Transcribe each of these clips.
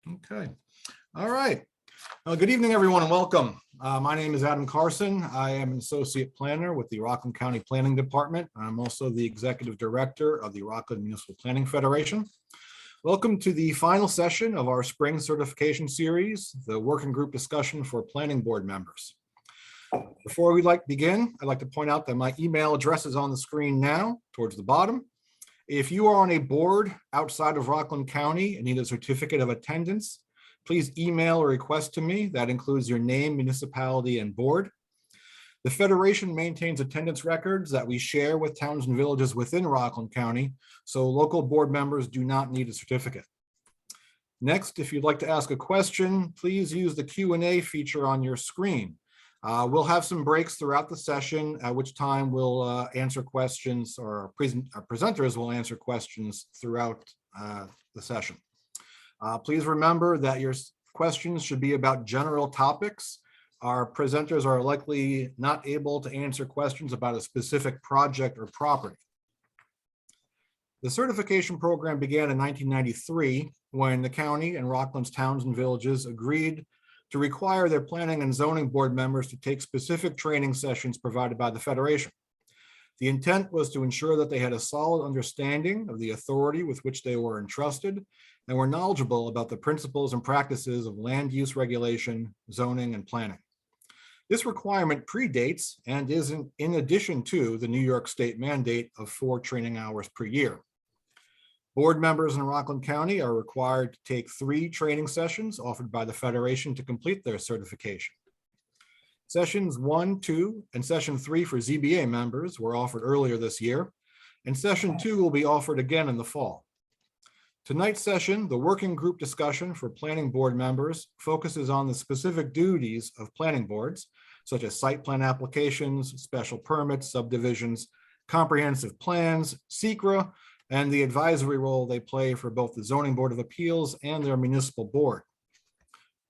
Okay. All right. Good evening, everyone, and welcome. My name is Adam Carson. I am an associate planner with the Rockland County Planning Department. I'm also the executive director of the Rockland Municipal Planning Federation. Welcome to the final session of our spring certification series, the working group discussion for planning board members. Before we begin, I'd like to point out that my email address is on the screen now towards the bottom. If you are on a board outside of Rockland County and need a certificate of attendance, please email a request to me. That includes your name, municipality, and board. The Federation maintains attendance records that we share with towns and villages within Rockland County, so local board members do not need a certificate. Next, if you'd like to ask a question, please use the Q&A feature on your screen. We'll have some breaks throughout the session, at which time we'll answer questions, or our presenters will answer questions throughout the session. Please remember that your questions should be about general topics. Our presenters are likely not able to answer questions about a specific project or property. The certification program began in 1993 when the county and Rockland's towns and villages agreed to require their planning and zoning board members to take specific training sessions provided by the Federation. The intent was to ensure that they had a solid understanding of the authority with which they were entrusted and were knowledgeable about the principles and practices of land use regulation, zoning, and planning. This requirement predates and is in addition to the New York State mandate of 4 training hours per year. Board members in Rockland County are required to take 3 training sessions offered by the Federation to complete their certification. Sessions 1, 2, and session 3 for ZBA members were offered earlier this year, and session 2 will be offered again in the fall. Tonight's session, the working group discussion for planning board members, focuses on the specific duties of planning boards, such as site plan applications, special permits, subdivisions, comprehensive plans, SEQRA, and the advisory role they play for both the Zoning Board of Appeals and their municipal board.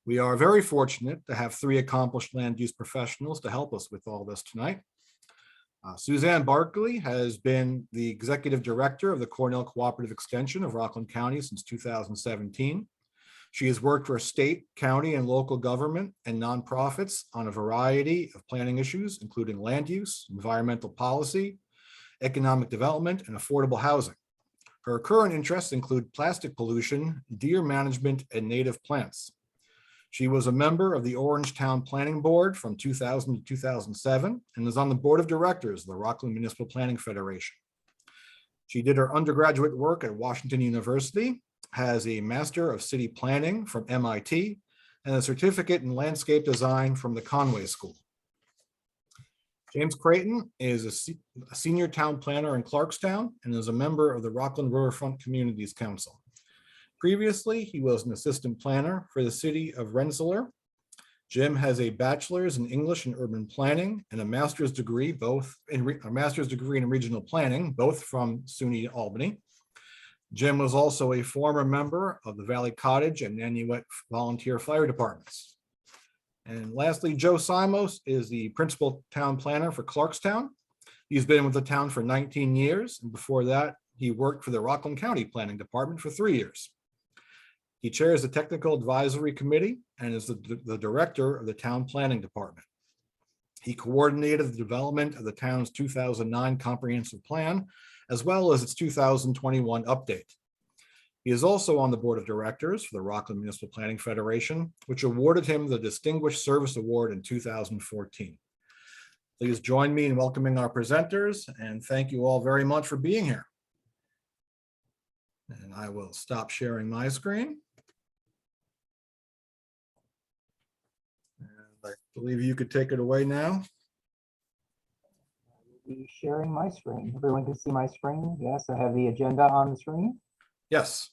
We are very fortunate to have 3 accomplished land use professionals to help us with all this tonight. Suzanne Barclay has been the executive director of the Cornell Cooperative Extension of Rockland County since 2017. She has worked for state, county, and local government and nonprofits on a variety of planning issues, including land use, environmental policy, economic development, and affordable housing. Her current interests include plastic pollution, deer management, and native plants. She was a member of the Orangetown Planning Board from 2000 to 2007 and is on the board of directors of the Rockland Municipal Planning Federation. She did her undergraduate work at Washington University, has a Master of City Planning from MIT, and a certificate in landscape design from the Conway School. James Creighton is a senior town planner in Clarkstown and is a member of the Rockland Riverfront Communities Council. Previously, he was an assistant planner for the city of Rensselaer. Jim has a bachelor's in English and urban planning and a master's degree, in regional planning, both from SUNY Albany. Jim was also a former member of the Valley Cottage and Nanuet volunteer fire departments. And lastly, Joe Simoes is the principal town planner for Clarkstown. He's been with the town for 19 years, and before that, he worked for the Rockland County Planning Department for 3 years. He chairs the Technical Advisory Committee and is the director of the Town Planning Department. He coordinated the development of the town's 2009 comprehensive plan, as well as its 2021 update. He is also on the board of directors for the Rockland Municipal Planning Federation, which awarded him the Distinguished Service Award in 2014. Please join me in welcoming our presenters, and thank you all very much for being here. And I will stop sharing my screen. I believe you could take it away now. I'll be sharing my screen. Everyone can see my screen. Yes, I have the agenda on the screen. Yes.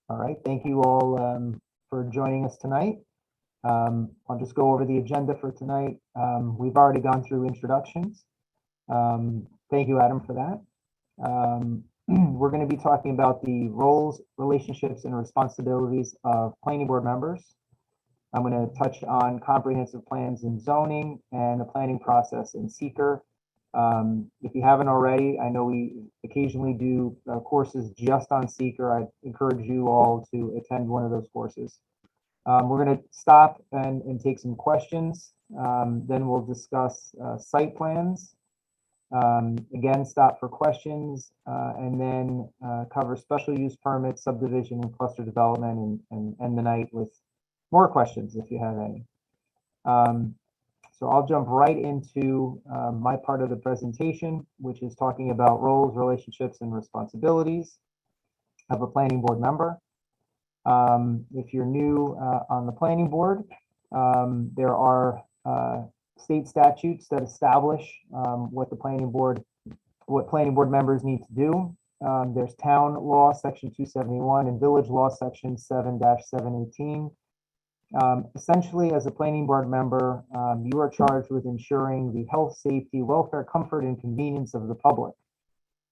All right. Thank you all for joining us tonight. I'll just go over the agenda for tonight. We've already gone through introductions. Thank you, Adam, for that. We're going to be talking about the roles, relationships, and responsibilities of planning board members. I'm going to touch on comprehensive plans and zoning and the planning process in SEQRA. If you haven't already, I know we occasionally do courses just on SEQRA. I encourage you all to attend one of those courses. We're going to stop and take some questions. Then we'll discuss site plans. Again, stop for questions, and then cover special use permits, subdivision, and cluster development, and end the night with more questions if you have any. So I'll jump right into my part of the presentation, which is talking about roles, relationships, and responsibilities of a planning board member. If you're new on the planning board, there are state statutes that establish what planning board members need to do. There's town law section 271 and village law section 7-718. Essentially, as a planning board member, you are charged with ensuring the health, safety, welfare, comfort, and convenience of the public.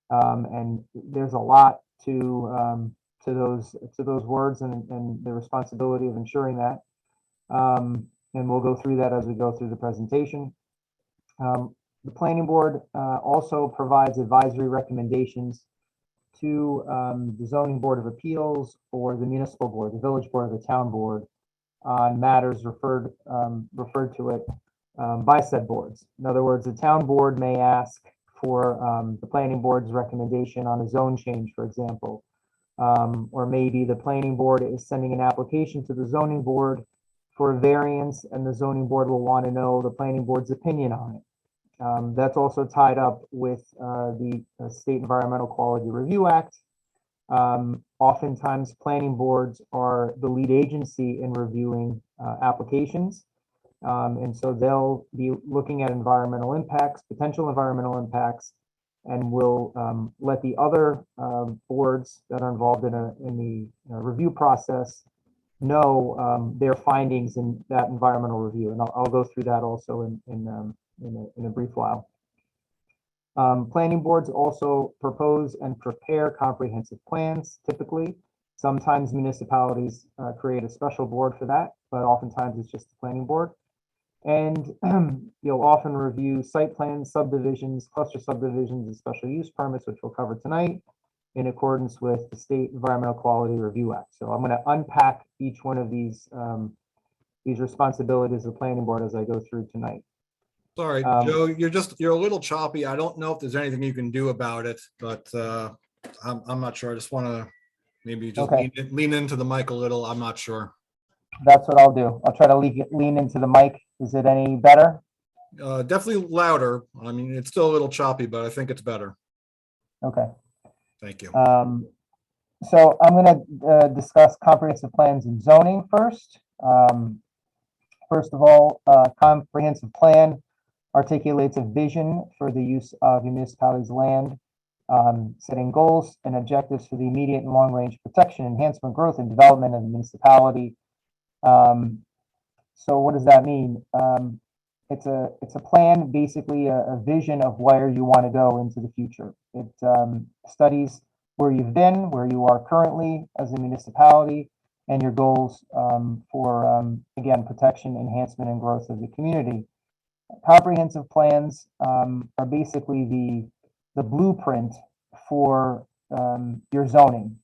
And there's a lot to those words and the responsibility of ensuring that. And we'll go through that as we go through the presentation. The planning board also provides advisory recommendations to the zoning board of appeals or the municipal board, the village board, or the town board on matters referred to it by said boards. In other words, the town board may ask for the planning board's recommendation on a zone change, for example. Or maybe the planning board is sending an application to the zoning board for a variance, and the zoning board will want to know the planning board's opinion on it. That's also tied up with the State Environmental Quality Review Act. Oftentimes, planning boards are the lead agency in reviewing applications. And so they'll be looking at environmental impacts, potential environmental impacts, and will let the other boards that are involved in the review process know their findings in that environmental review. And I'll go through that also in a brief while. Planning boards also propose and prepare comprehensive plans, typically. Sometimes municipalities create a special board for that, but oftentimes it's just the planning board. And you'll often review site plans, subdivisions, cluster subdivisions, and special use permits, which we'll cover tonight, in accordance with the State Environmental Quality Review Act. So I'm going to unpack each one of these responsibilities of the planning board as I go through tonight. Sorry, Joe, you're a little choppy. I don't know if there's anything you can do about it, but I'm not sure. I just want to maybe just lean into the mic a little. I'm not sure. That's what I'll do. I'll try to lean into the mic. Is it any better? Definitely louder. I mean, it's still a little choppy, but I think it's better. Okay. Thank you. So I'm going to discuss comprehensive plans and zoning first. First of all, comprehensive plan articulates a vision for the use of municipalities' land, setting goals and objectives for the immediate and long-range protection, enhancement, growth, and development of the municipality. So what does that mean? It's a plan, basically a vision of where you want to go into the future. It studies where you've been, where you are currently as a municipality, and your goals for, again, protection, enhancement, and growth of the community. Comprehensive plans are basically the blueprint for your zoning.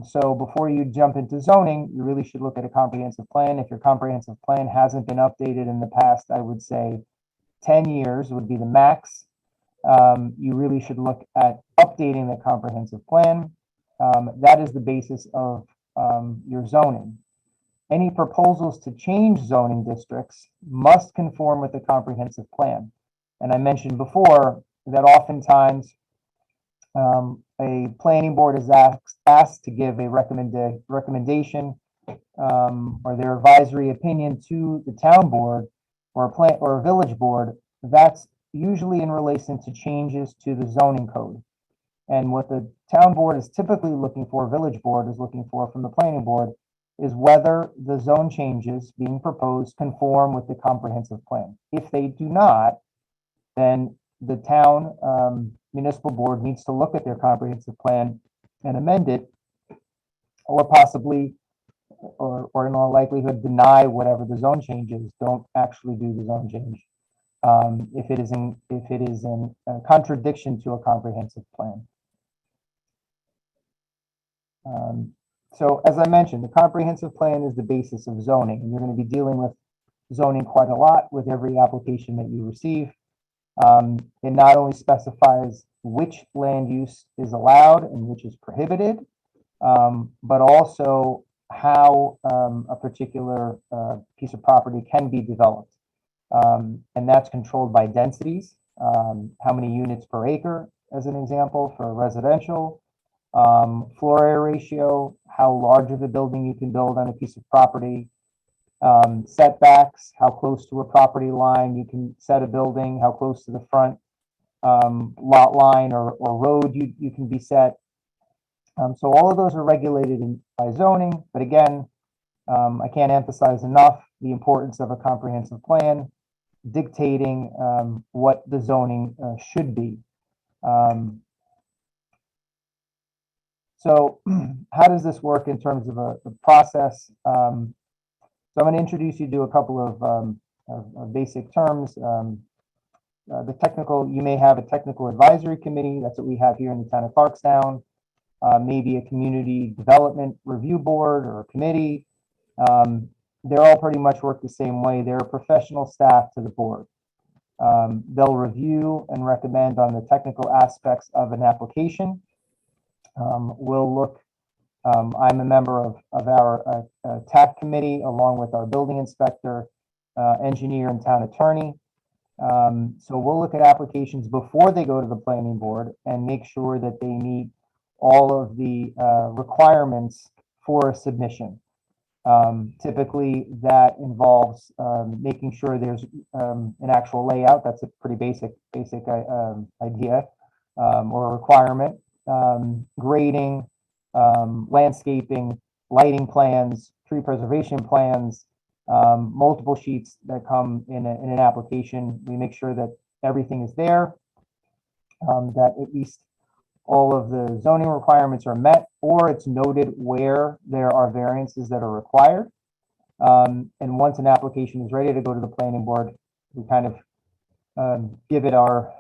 So before you jump into zoning, you really should look at a comprehensive plan. If your comprehensive plan hasn't been updated in the past, I would say 10 years would be the max. You really should look at updating the comprehensive plan. That is the basis of your zoning. Any proposals to change zoning districts must conform with the comprehensive plan. And I mentioned before that oftentimes a planning board is asked to give a recommendation or their advisory opinion to the town board or a village board. That's usually in relation to changes to the zoning code. And what the town board is typically looking for, village board is looking for from the planning board, is whether the zone changes being proposed conform with the comprehensive plan. If they do not, then the town municipal board needs to look at their comprehensive plan and amend it, or possibly, or in all likelihood, deny whatever the zone change is. Don't actually do the zone change. if it is in contradiction to a comprehensive plan. So as I mentioned, the comprehensive plan is the basis of zoning, and you're going to be dealing with zoning quite a lot with every application that you receive. It not only specifies which land use is allowed and which is prohibited, but also how a particular piece of property can be developed. And that's controlled by densities, how many units per acre, as an example, for residential, floor area ratio, how large of a building you can build on a piece of property, setbacks, how close to a property line you can set a building, how close to the front lot line or road you can be set. So all of those are regulated by zoning, but again, I can't emphasize enough the importance of a comprehensive plan dictating what the zoning should be. So how does this work in terms of a process? So I'm going to introduce you to a couple of basic terms. The technical, you may have a technical advisory committee. That's what we have here in the town of Clarkstown. Maybe a community development review board or a committee. They all pretty much work the same way. They're a professional staff to the board. They'll review and recommend on the technical aspects of an application. We'll look, I'm a member of our TAC committee along with our building inspector, engineer, and town attorney. So we'll look at applications before they go to the planning board and make sure that they meet all of the requirements for a submission. Typically that involves making sure there's an actual layout. That's a pretty basic idea or requirement. Grading, landscaping, lighting plans, tree preservation plans, multiple sheets that come in an application. We make sure that everything is there, that at least all of the zoning requirements are met, or it's noted where there are variances that are required. And once an application is ready to go to the planning board, we kind of give it our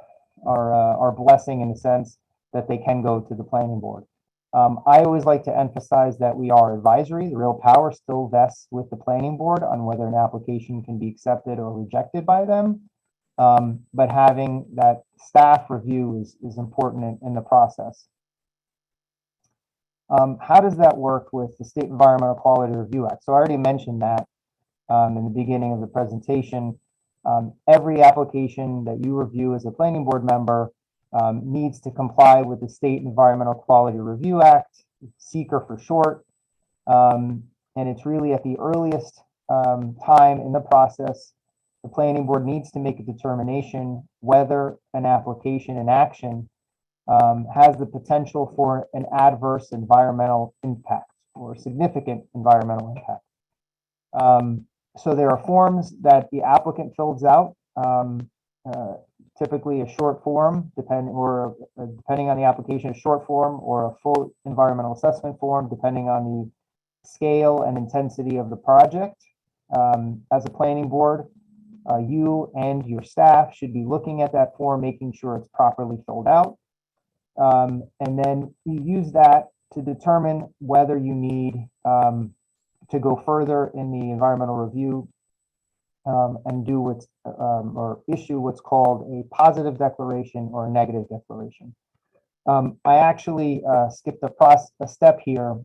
blessing in the sense that they can go to the planning board. I always like to emphasize that we are advisory. The real power still vests with the planning board on whether an application can be accepted or rejected by them. But having that staff review is important in the process. How does that work with the State Environmental Quality Review Act? So I already mentioned that in the beginning of the presentation. Every application that you review as a planning board member needs to comply with the State Environmental Quality Review Act, SEQRA for short. And it's really at the earliest time in the process, the planning board needs to make a determination whether an application in action has the potential for an adverse environmental impact or significant environmental impact. So there are forms that the applicant fills out, typically a short form, depending on the application, a short form or a full environmental assessment form, depending on the scale and intensity of the project. As a planning board, you and your staff should be looking at that form, making sure it's properly filled out. And then you use that to determine whether you need to go further in the environmental review and do what's or issue what's called a positive declaration or a negative declaration. I actually skipped a step here.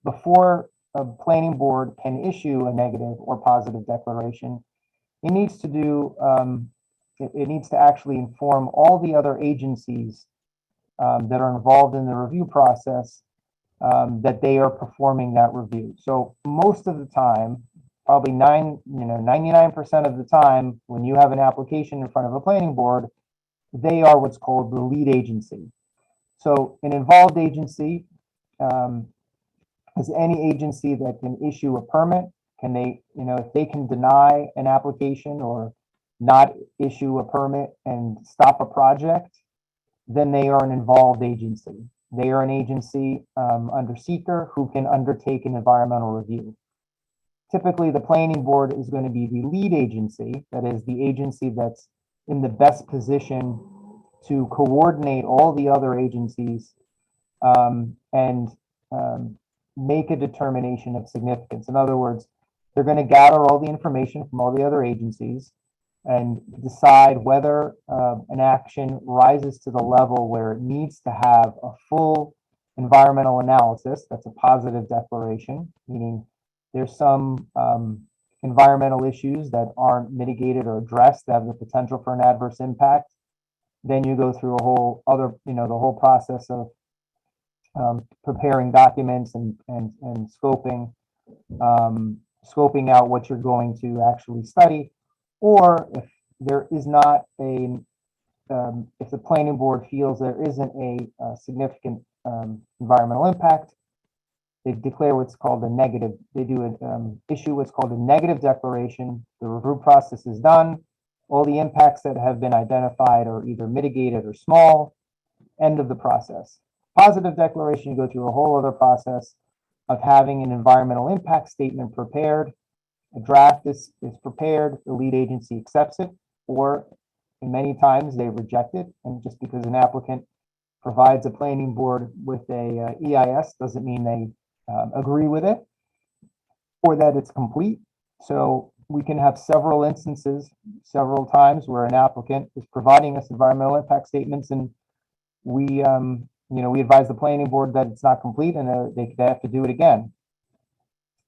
Before a planning board can issue a negative or positive declaration, it needs to do it needs to actually inform all the other agencies that are involved in the review process that they are performing that review. So most of the time, probably 99% of the time, when you have an application in front of a planning board, they are what's called the lead agency. So an involved agency is any agency that can issue a permit. Can they, if they can deny an application or not issue a permit and stop a project, then they are an involved agency. They are an agency under SEQRA who can undertake an environmental review. Typically, the planning board is going to be the lead agency, that is the agency that's in the best position to coordinate all the other agencies and make a determination of significance. In other words, they're going to gather all the information from all the other agencies and decide whether an action rises to the level where it needs to have a full environmental analysis. That's a positive declaration, meaning there's some environmental issues that aren't mitigated or addressed that have the potential for an adverse impact. Then you go through a whole other, the whole process of preparing documents and scoping out what you're going to actually study. Or if there is not a, if the planning board feels there isn't a significant environmental impact, they declare what's called a negative. They do issue what's called a negative declaration. The review process is done. All the impacts that have been identified are either mitigated or small. End of the process. Positive declaration, you go through a whole other process of having an environmental impact statement prepared. A draft is prepared, the lead agency accepts it, or many times they reject it. And just because an applicant provides a planning board with a EIS doesn't mean they agree with it or that it's complete. So we can have several instances, several times where an applicant is providing us environmental impact statements and we we advise the planning board that it's not complete and they have to do it again.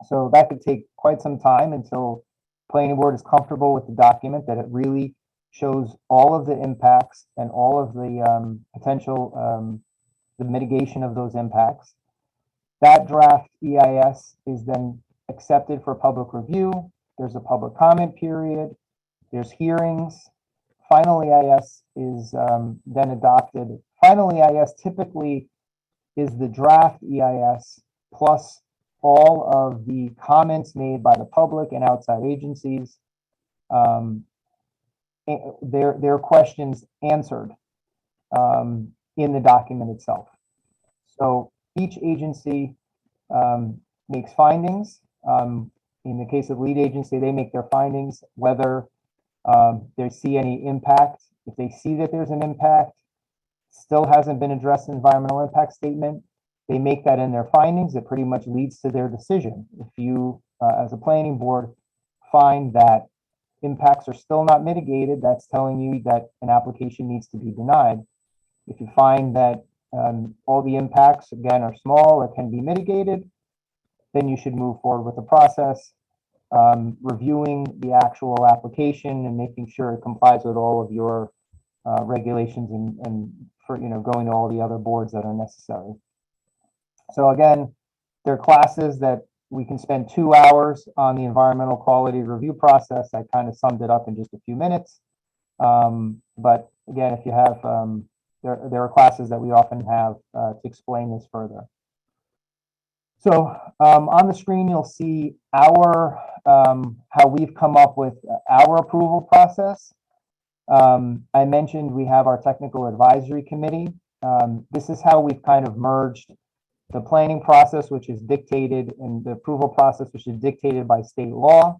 So that could take quite some time until planning board is comfortable with the document, that it really shows all of the impacts and all of the potential, the mitigation of those impacts. That draft EIS is then accepted for public review. There's a public comment period. There's hearings. Final EIS is then adopted. Final EIS typically is the draft EIS plus all of the comments made by the public and outside agencies, their questions answered in the document itself. So each agency makes findings. In the case of lead agency, they make their findings, whether they see any impact. If they see that there's an impact, still hasn't been addressed in environmental impact statement, they make that in their findings. It pretty much leads to their decision. If you, as a planning board, find that impacts are still not mitigated, that's telling you that an application needs to be denied. If you find that all the impacts, again, are small or can be mitigated, then you should move forward with the process, reviewing the actual application and making sure it complies with all of your regulations and for going to all the other boards that are necessary. So again, there are classes that we can spend 2 hours on the environmental quality review process. I kind of summed it up in just a few minutes. But again, if you have, there are classes that we often have to explain this further. So on the screen, you'll see our, how we've come up with our approval process. I mentioned we have our technical advisory committee. This is how we've kind of merged the planning process, which is dictated, and the approval process, which is dictated by state law,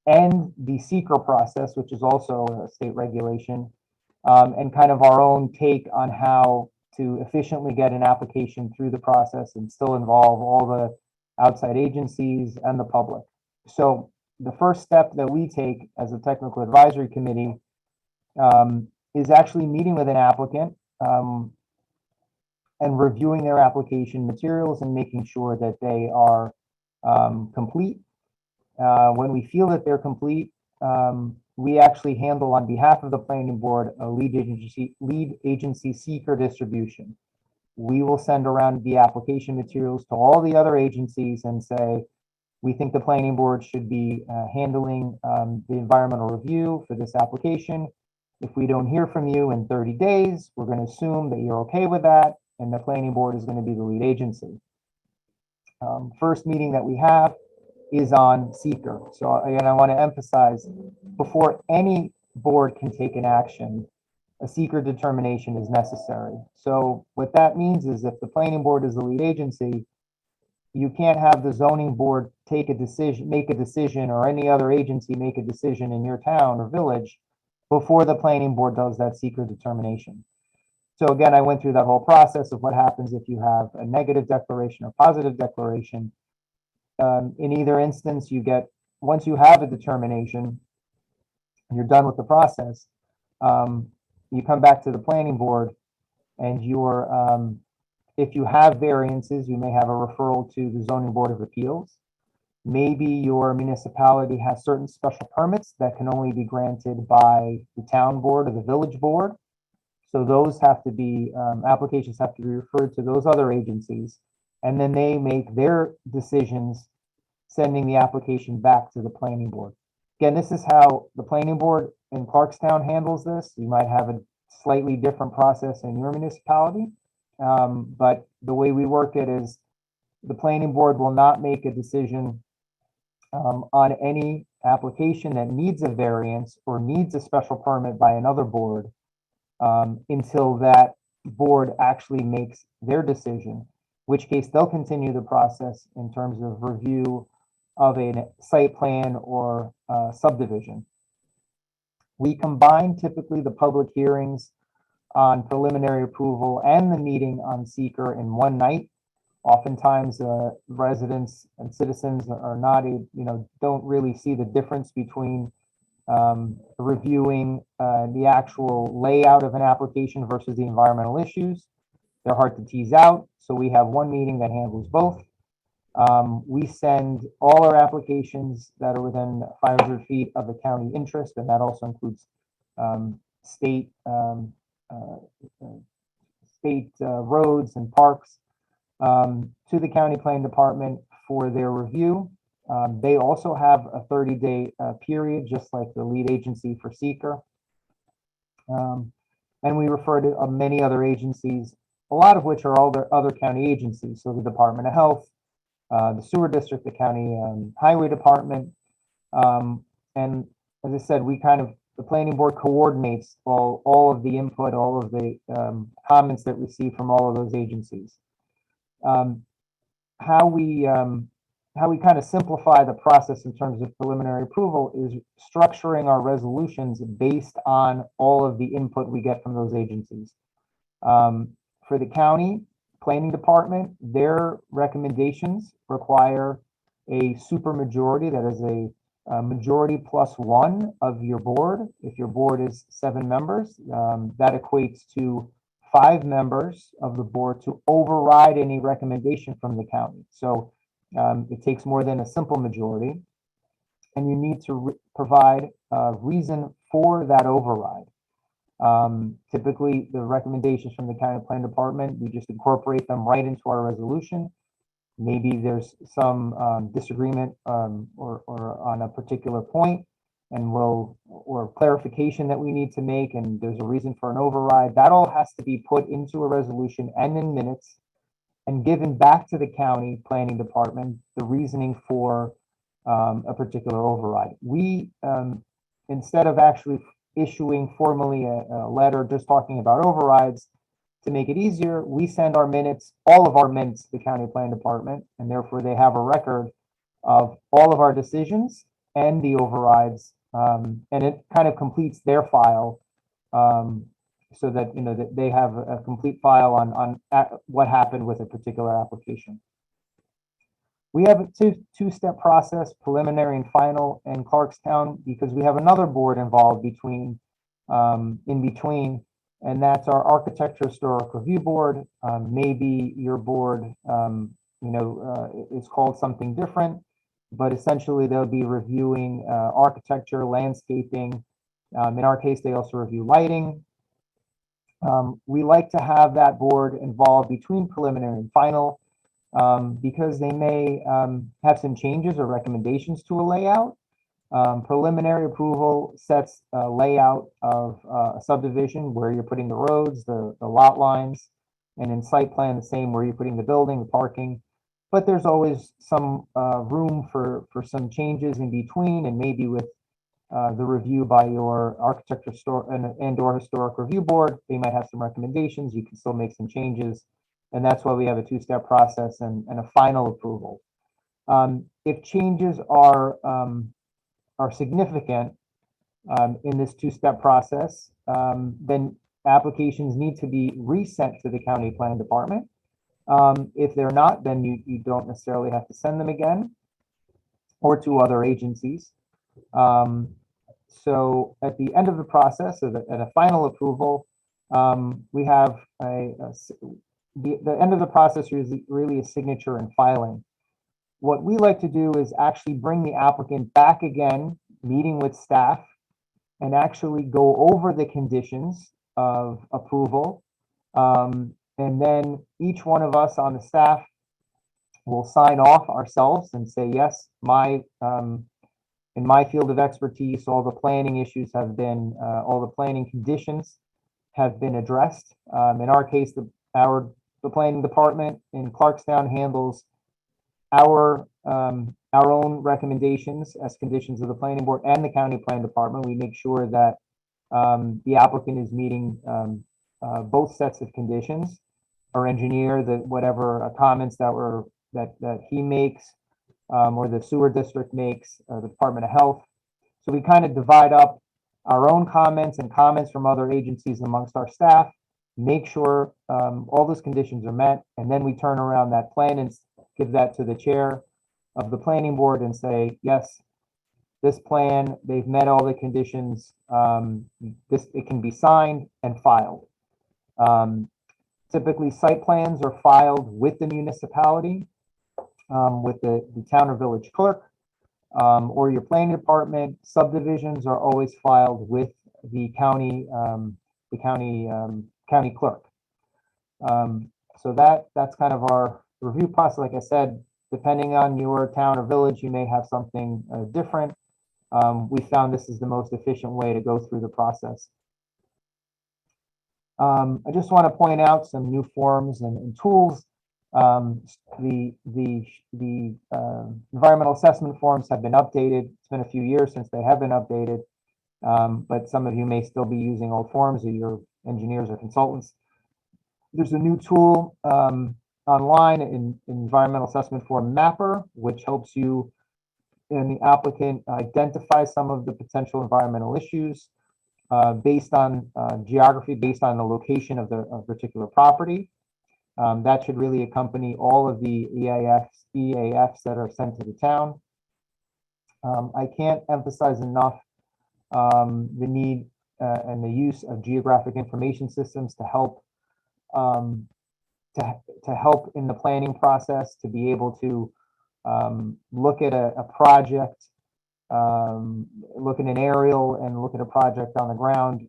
and the SEQRA process, which is also a state regulation, and kind of our own take on how to efficiently get an application through the process and still involve all the outside agencies and the public. So the first step that we take as a technical advisory committee is actually meeting with an applicant and reviewing their application materials and making sure that they are complete. When we feel that they're complete, we actually handle on behalf of the planning board a lead agency seeker distribution. We will send around the application materials to all the other agencies and say, we think the planning board should be handling the environmental review for this application. If we don't hear from you in 30 days, we're going to assume that you're okay with that, and the planning board is going to be the lead agency. First meeting that we have is on seeker. So again, I want to emphasize, before any board can take an action, a seeker determination is necessary. So what that means is if the planning board is the lead agency, you can't have the zoning board take a decision, make a decision, or any other agency make a decision in your town or village before the planning board does that SEQRA determination. So again, I went through that whole process of what happens if you have a negative declaration or positive declaration. In either instance, you get, once you have a determination, and you're done with the process, you come back to the planning board and if you have variances, you may have a referral to the zoning board of appeals. Maybe your municipality has certain special permits that can only be granted by the town board or the village board. So those have to be, applications have to be referred to those other agencies. And then they make their decisions, sending the application back to the planning board. Again, this is how the planning board in Clarkstown handles this. You might have a slightly different process in your municipality. But the way we work it is the planning board will not make a decision on any application that needs a variance or needs a special permit by another board until that board actually makes their decision, in which case they'll continue the process in terms of review of a site plan or subdivision. We combine typically the public hearings on preliminary approval and the meeting on SEQRA in one night. Oftentimes, residents and citizens are not, don't really see the difference between reviewing the actual layout of an application versus the environmental issues. They're hard to tease out, so we have one meeting that handles both. We send all our applications that are within 500 feet of the county interest, and that also includes state roads and parks, to the county planning department for their review. They also have a 30-day period, just like the lead agency for SEQRA. And we refer to many other agencies, a lot of which are all their other county agencies. So the Department of Health, the Sewer District, the County Highway Department. And as I said, the planning board coordinates all of the input, all of the comments that we see from all of those agencies. How we kind of simplify the process in terms of preliminary approval is structuring our resolutions based on all of the input we get from those agencies. For the county planning department, their recommendations require a supermajority, that is a majority plus one of your board. If your board is 7 members, that equates to 5 members of the board to override any recommendation from the county. So it takes more than a simple majority, and you need to provide a reason for that override. Typically, the recommendations from the county planning department, we just incorporate them right into our resolution. Maybe there's some disagreement or on a particular point, and or clarification that we need to make, and there's a reason for an override. That all has to be put into a resolution and in minutes and given back to the county planning department, the reasoning for a particular override. We, instead of actually issuing formally a letter just talking about overrides, to make it easier, we send our minutes, all of our minutes, to the county planning department, and therefore they have a record of all of our decisions and the overrides, and it kind of completes their file, so that that they have a complete file on what happened with a particular application. We have a two-step process, preliminary and final, in Clarkstown, because we have another board involved in between, and that's our Architecture Historic Review Board. Maybe your board, is called something different, but essentially they'll be reviewing architecture, landscaping. In our case, they also review lighting. We like to have that board involved between preliminary and final, because they may have some changes or recommendations to a layout. Preliminary approval sets a layout of a subdivision, where you're putting the roads, the lot lines, and in site plan, the same, where you're putting the building, the parking. But there's always some room for some changes in between, and maybe with the review by your architecture and/or historic review board, they might have some recommendations. You can still make some changes, and that's why we have a two-step process and a final approval. If changes are significant, in this two-step process, then applications need to be resent to the county planning department. If they're not, then you don't necessarily have to send them again or to other agencies. So at the end of the process, at a final approval, we have the end of the process is really a signature and filing. What we like to do is actually bring the applicant back again, meeting with staff, and actually go over the conditions of approval. And then each one of us on the staff will sign off ourselves and say, yes, in my field of expertise, all the planning issues have been, all the planning conditions have been addressed. In our case, the planning department in Clarkstown handles our own recommendations as conditions of the planning board and the county plan department. We make sure that the applicant is meeting both sets of conditions. Our engineer, whatever comments that he makes or the sewer district makes, the Department of Health. So we kind of divide up our own comments and comments from other agencies amongst our staff, make sure all those conditions are met, and then we turn around that plan and give that to the chair of the planning board and say, yes, this plan, they've met all the conditions, it can be signed and filed. Typically, site plans are filed with the municipality, with the town or village clerk, or your planning department. Subdivisions are always filed with the county clerk. So that's kind of our review process. Like I said, depending on your town or village, you may have something different. We found this is the most efficient way to go through the process. I just want to point out some new forms and tools. The environmental assessment forms have been updated. It's been a few years since they have been updated, but some of you may still be using old forms, or your engineers or consultants. There's a new tool online, in environmental assessment form mapper, which helps you and the applicant identify some of the potential environmental issues based on geography, based on the location of the particular property. That should really accompany all of the EAFs that are sent to the town. I can't emphasize enough the need and the use of geographic information systems to help help in the planning process, to be able to look at a project, look at an aerial and look at a project on the ground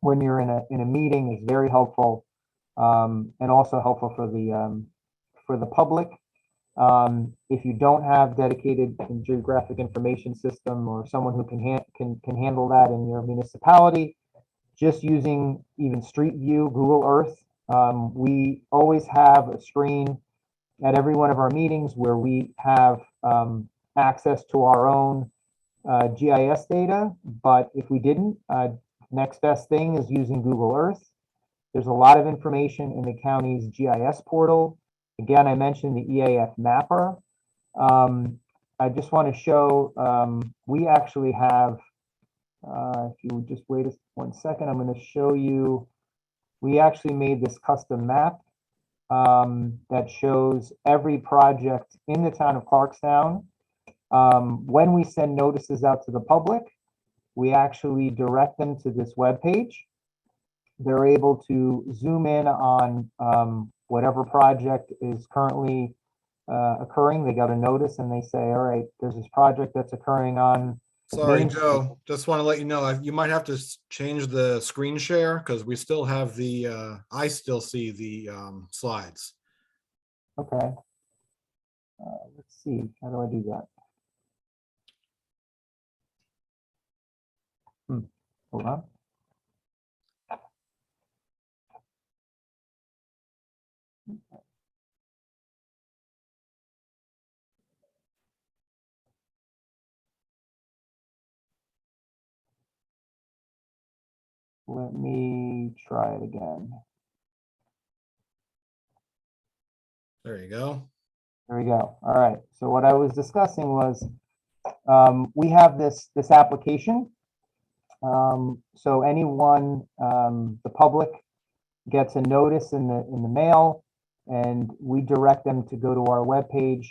when you're in a meeting is very helpful, and also helpful for the public. If you don't have dedicated geographic information system or someone who can handle that in your municipality, just using even Street View, Google Earth. We always have a screen at every one of our meetings where we have access to our own GIS data, but if we didn't, next best thing is using Google Earth. There's a lot of information in the county's GIS portal. Again, I mentioned the EAF mapper. I just want to show, we actually have, if you would just wait 1 second, I'm going to show you, we actually made this custom map that shows every project in the town of Clarkstown. When we send notices out to the public, we actually direct them to this web page. They're able to zoom in on whatever project is currently occurring. They got a notice and they say, all right, there's this project that's occurring on. Sorry, Joe, just want to let you know, you might have to change the screen share because we still have the, I still see the slides. Okay. Let's see, how do I do that? Hold on. Let me try it again. There you go. There we go. All right. So what I was discussing was We have this application. So anyone, the public gets a notice in the mail, and we direct them to go to our webpage,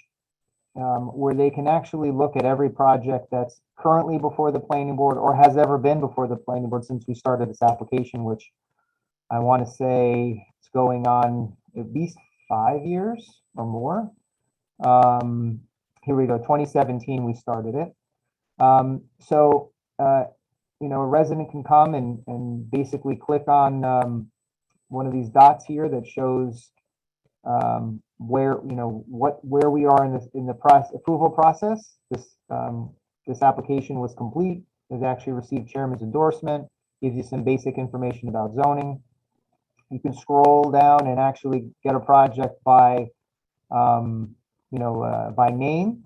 where they can actually look at every project that's currently before the planning board or has ever been before the planning board since we started this application, which I want to say it's going on at least 5 years or more. Here we go, 2017 we started it. So you know, a resident can come and basically click on one of these dots here that shows where, you know, where we are in the approval process. This application was complete. It actually received chairman's endorsement. Gives you some basic information about zoning. You can scroll down and actually get a project by by name.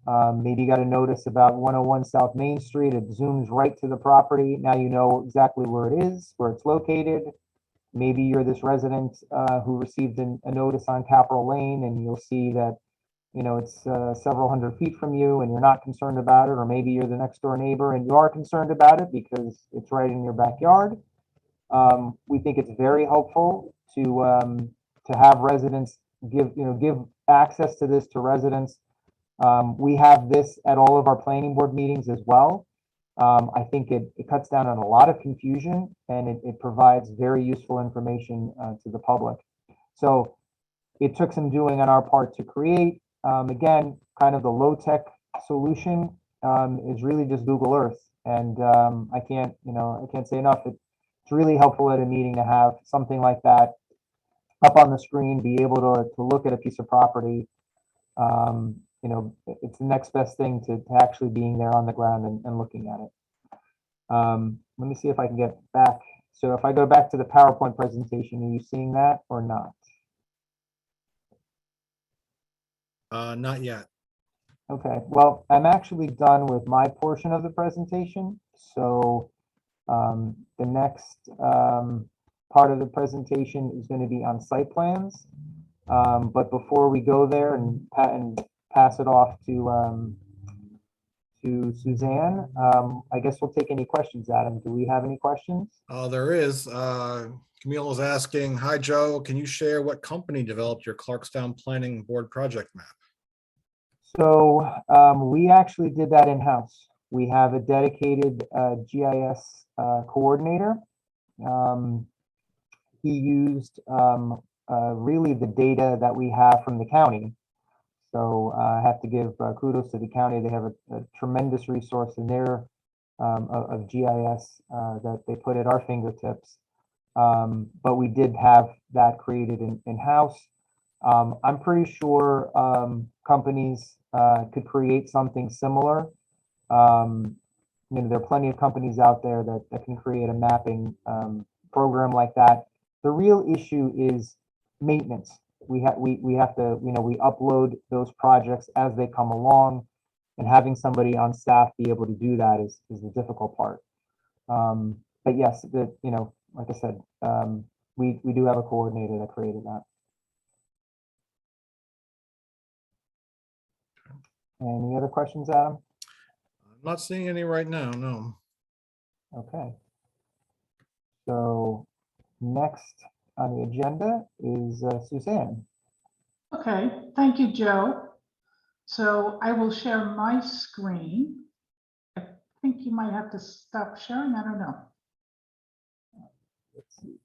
Maybe you got a notice about 101 South Main Street. It zooms right to the property. Now you know exactly where it is, where it's located. Maybe you're this resident who received a notice on Capitol Lane, and you'll see that, you know, it's several hundred feet from you and you're not concerned about it. Or maybe you're the next door neighbor and you are concerned about it because it's right in your backyard. We think it's very helpful to have residents give access to this to residents. We have this at all of our planning board meetings as well. I think it cuts down on a lot of confusion, and it provides very useful information to the public. So it took some doing on our part to create. Again, kind of the low-tech solution is really just Google Earth, and I can't say enough. It's really helpful at a meeting to have something like that up on the screen, be able to look at a piece of property. You know, it's the next best thing to actually being there on the ground and looking at it. Let me see if I can get back. So if I go back to the PowerPoint presentation, are you seeing that or not? Not yet. Okay, well, I'm actually done with my portion of the presentation. So the next part of the presentation is going to be on site plans. But before we go there and pass it off to Suzanne, I guess we'll take any questions, Adam. Do we have any questions? There is. Camille is asking, hi, Joe, can you share what company developed your Clarkstown Planning Board project map? So we actually did that in-house. We have a dedicated GIS coordinator. He used really the data that we have from the county. So I have to give kudos to the county. They have a tremendous resource in their of GIS that they put at our fingertips. But we did have that created in-house. I'm pretty sure companies could create something similar. You know, there are plenty of companies out there that can create a mapping program like that. The real issue is maintenance. We have to, you know, we upload those projects as they come along, and having somebody on staff be able to do that is the difficult part. But yes, you know, like I said, we do have a coordinator that created that. Any other questions, Adam? I'm not seeing any right now, no. Okay. So next on the agenda is Suzanne. Okay, thank you, Joe. So I will share my screen. I think you might have to stop sharing. I don't know. Let's see.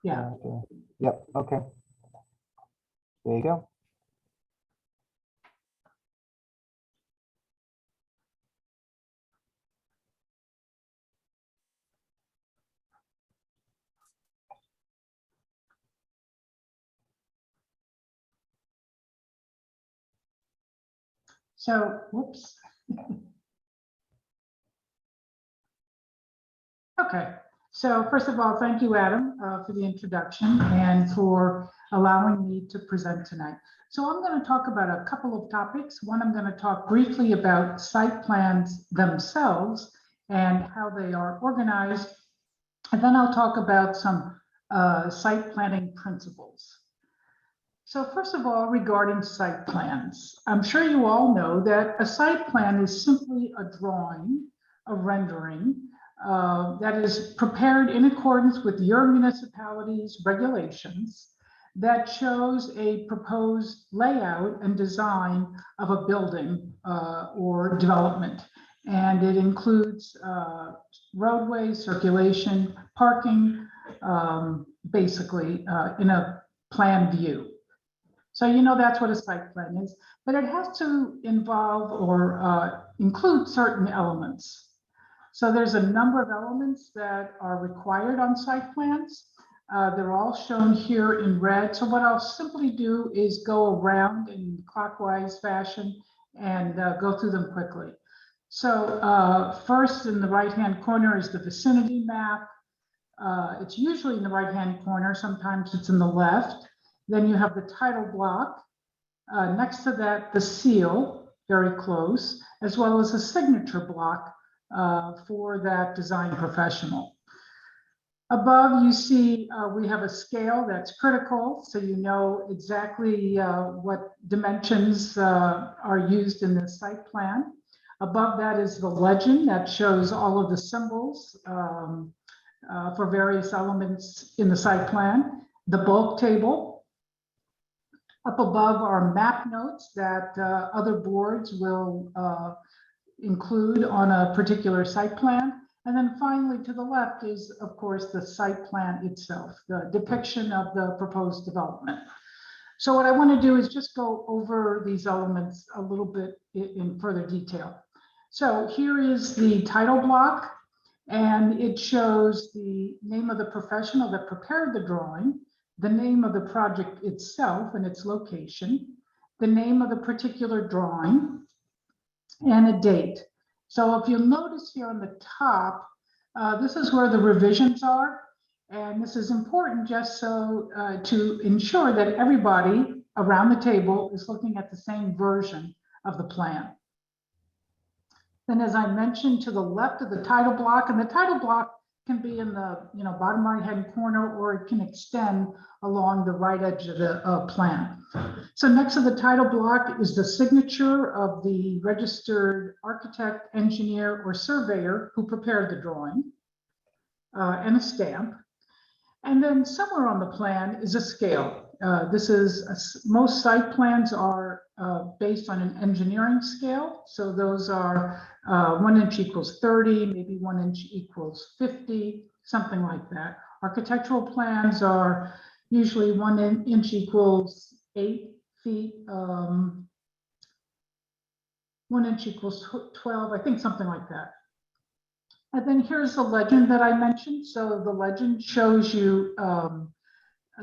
Yeah. Okay. Yep. Okay. There you go. So, whoops. Okay. So first of all, thank you, Adam, for the introduction and for allowing me to present tonight. So I'm going to talk about a couple of topics. One, I'm going to talk briefly about site plans themselves and how they are organized. And then I'll talk about some site planning principles. So first of all, regarding site plans, I'm sure you all know that a site plan is simply a drawing, a rendering that is prepared in accordance with your municipality's regulations that shows a proposed layout and design of a building or development. And it includes roadways, circulation, parking, basically in a plan view. So you know that's what a site plan is, but it has to involve or include certain elements. So there's a number of elements that are required on site plans. They're all shown here in red. So what I'll simply do is go around in clockwise fashion and go through them quickly. So first in the right-hand corner is the vicinity map. It's usually in the right-hand corner. Sometimes it's in the left. Then you have the title block. Next to that, the seal, very close, as well as a signature block for that design professional. Above, you see we have a scale that's critical, so you know exactly what dimensions are used in the site plan. Above that is the legend that shows all of the symbols for various elements in the site plan. The bulk table. Up above are map notes that other boards will include on a particular site plan. And then finally to the left is, of course, the site plan itself, the depiction of the proposed development. So what I want to do is just go over these elements a little bit in further detail. So here is the title block, and it shows the name of the professional that prepared the drawing, the name of the project itself and its location, the name of the particular drawing, and a date. So if you'll notice here on the top, this is where the revisions are. And this is important just so to ensure that everybody around the table is looking at the same version of the plan. Then, as I mentioned, to the left of the title block, and the title block can be in the bottom right-hand corner, or it can extend along the right edge of the plan. So next to the title block is the signature of the registered architect, engineer, or surveyor who prepared the drawing, and a stamp. And then somewhere on the plan is a scale. Most site plans are based on an engineering scale. So those are 1 inch equals 30, maybe 1 inch equals 50, something like that. Architectural plans are usually 1 inch equals 8 feet, 1 inch equals 12, I think something like that. And then here's the legend that I mentioned. So the legend shows you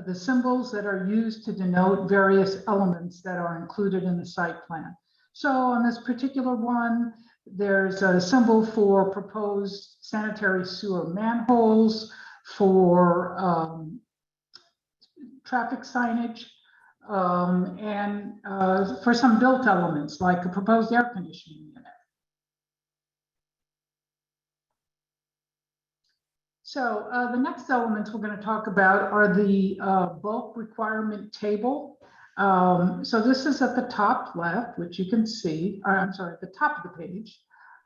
the symbols that are used to denote various elements that are included in the site plan. So on this particular one, there's a symbol for proposed sanitary sewer manholes, for traffic signage, and for some built elements like a proposed air conditioning unit. So the next elements we're going to talk about are the bulk requirement table. So this is at the top left, which you can see, or I'm sorry, at the top of the page.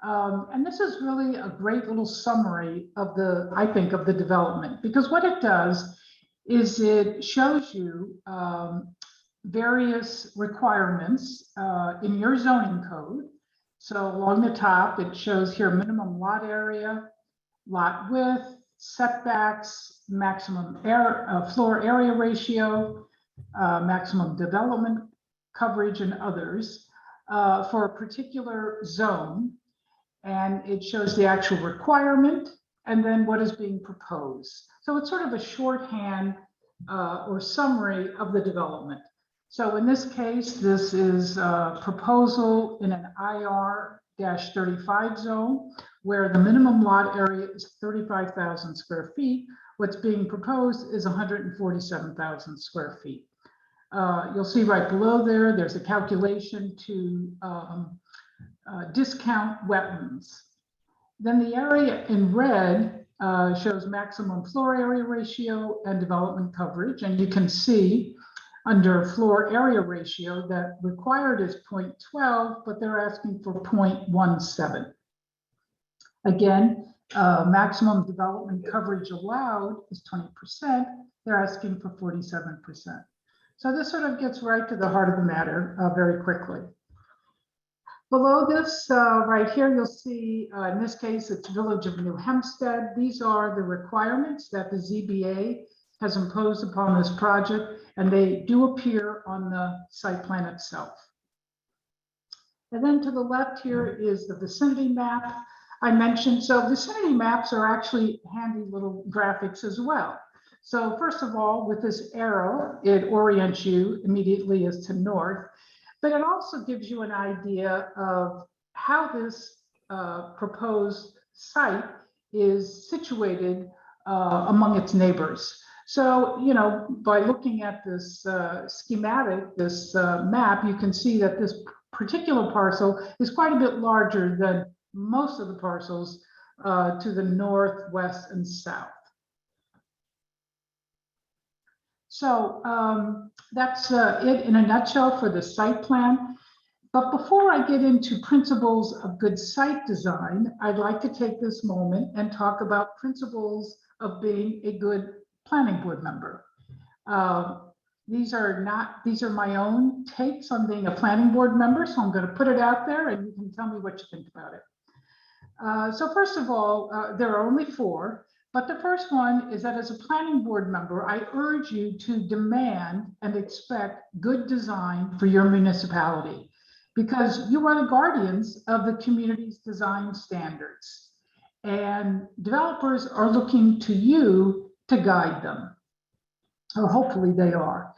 And this is really a great little summary of I think, of the development, because what it does is it shows you various requirements in your zoning code. So along the top, it shows here minimum lot area, lot width, setbacks, maximum floor area ratio, maximum development coverage, and others for a particular zone. And it shows the actual requirement and then what is being proposed. So it's sort of a shorthand or summary of the development. So in this case, this is a proposal in an IR-35 zone where the minimum lot area is 35,000 square feet. What's being proposed is 147,000 square feet. You'll see right below there's a calculation to discount wetlands. Then the area in red shows maximum floor area ratio and development coverage. And you can see under floor area ratio that required is 0.12, but they're asking for 0.17. Again, maximum development coverage allowed is 20%. They're asking for 47%. So this sort of gets right to the heart of the matter very quickly. Below this, right here, you'll see, in this case, it's Village of New Hempstead. These are the requirements that the ZBA has imposed upon this project, and they do appear on the site plan itself. And then to the left here is the vicinity map I mentioned. So vicinity maps are actually handy little graphics as well. So first of all, with this arrow, it orients you immediately as to north, but it also gives you an idea of how this proposed site is situated among its neighbors. So, you know, by looking at this schematic, this map, you can see that this particular parcel is quite a bit larger than most of the parcels to the north, west, and south. So that's it in a nutshell for the site plan. But before I get into principles of good site design, I'd like to take this moment and talk about principles of being a good planning board member. These are my own takes on being a planning board member, so I'm going to put it out there and you can tell me what you think about it. So first of all, there are only 4, but the first one is that as a planning board member, I urge you to demand and expect good design for your municipality, because you are the guardians of the community's design standards, and developers are looking to you to guide them, or hopefully they are.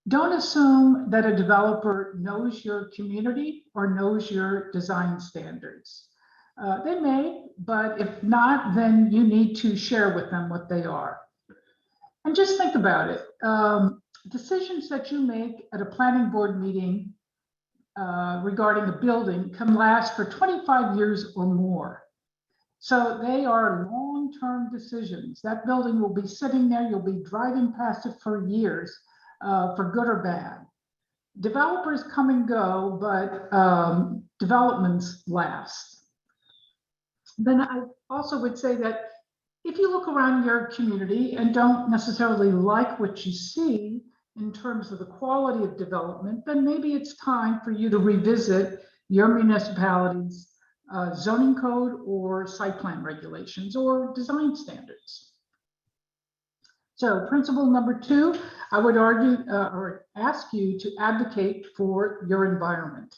Don't assume that a developer knows your community or knows your design standards. They may, but if not, then you need to share with them what they are. And just think about it. Decisions that you make at a planning board meeting regarding a building can last for 25 years or more. So they are long-term decisions. That building will be sitting there, you'll be driving past it for years, for good or bad. Developers come and go, but developments last. Then I also would say that if you look around your community and don't necessarily like what you see in terms of the quality of development, then maybe it's time for you to revisit your municipality's zoning code or site plan regulations or design standards. So principle number 2, I would argue or ask you to advocate for your environment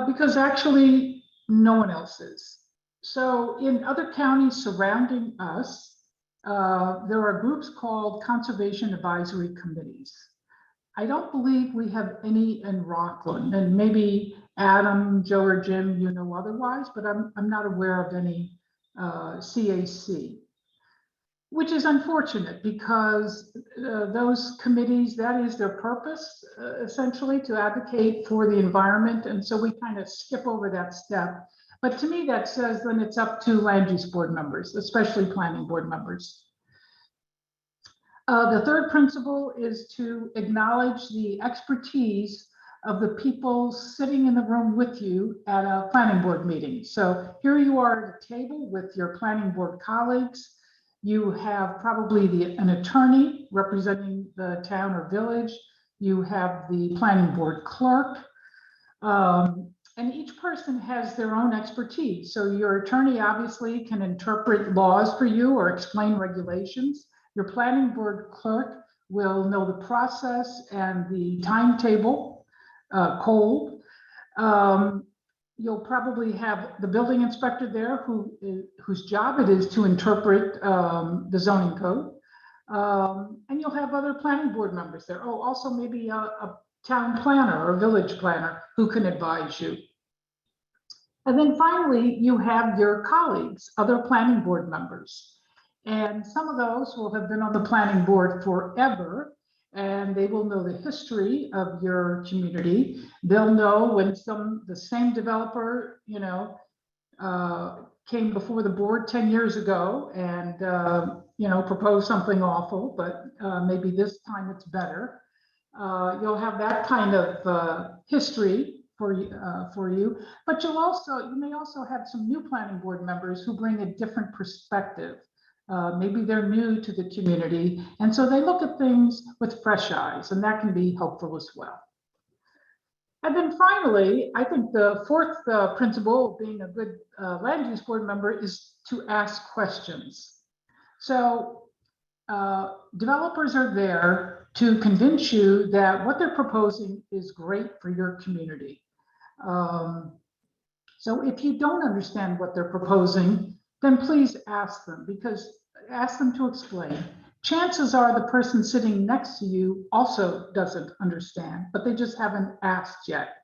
because actually no one else is. So in other counties surrounding us, there are groups called conservation advisory committees. I don't believe we have any in Rockland, and maybe Adam, Joe, or Jim, you know otherwise, but I'm not aware of any CAC, which is unfortunate because those committees, that is their purpose, essentially, to advocate for the environment. And so we kind of skip over that step. But to me, that says then it's up to land use board members, especially planning board members. The third principle is to acknowledge the expertise of the people sitting in the room with you at a planning board meeting. So here you are at a table with your planning board colleagues. You have probably an attorney representing the town or village. You have the planning board clerk. And each person has their own expertise. So your attorney obviously can interpret laws for you or explain regulations. Your planning board clerk will know the process and the timetable cold. You'll probably have the building inspector there whose job it is to interpret the zoning code. And you'll have other planning board members there. Oh, also maybe a town planner or village planner who can advise you. And then finally, you have your colleagues, other planning board members. And some of those will have been on the planning board forever, and they will know the history of your community. They'll know when the same developer, you know, came before the board 10 years ago and, you know, proposed something awful, but maybe this time it's better. You'll have that kind of history for you, but you may also have some new planning board members who bring a different perspective. Maybe they're new to the community, and so they look at things with fresh eyes, and that can be helpful as well. And then finally, I think the fourth principle of being a good land use board member is to ask questions. So developers are there to convince you that what they're proposing is great for your community. So if you don't understand what they're proposing, then please ask them, ask them to explain. Chances are the person sitting next to you also doesn't understand, but they just haven't asked yet.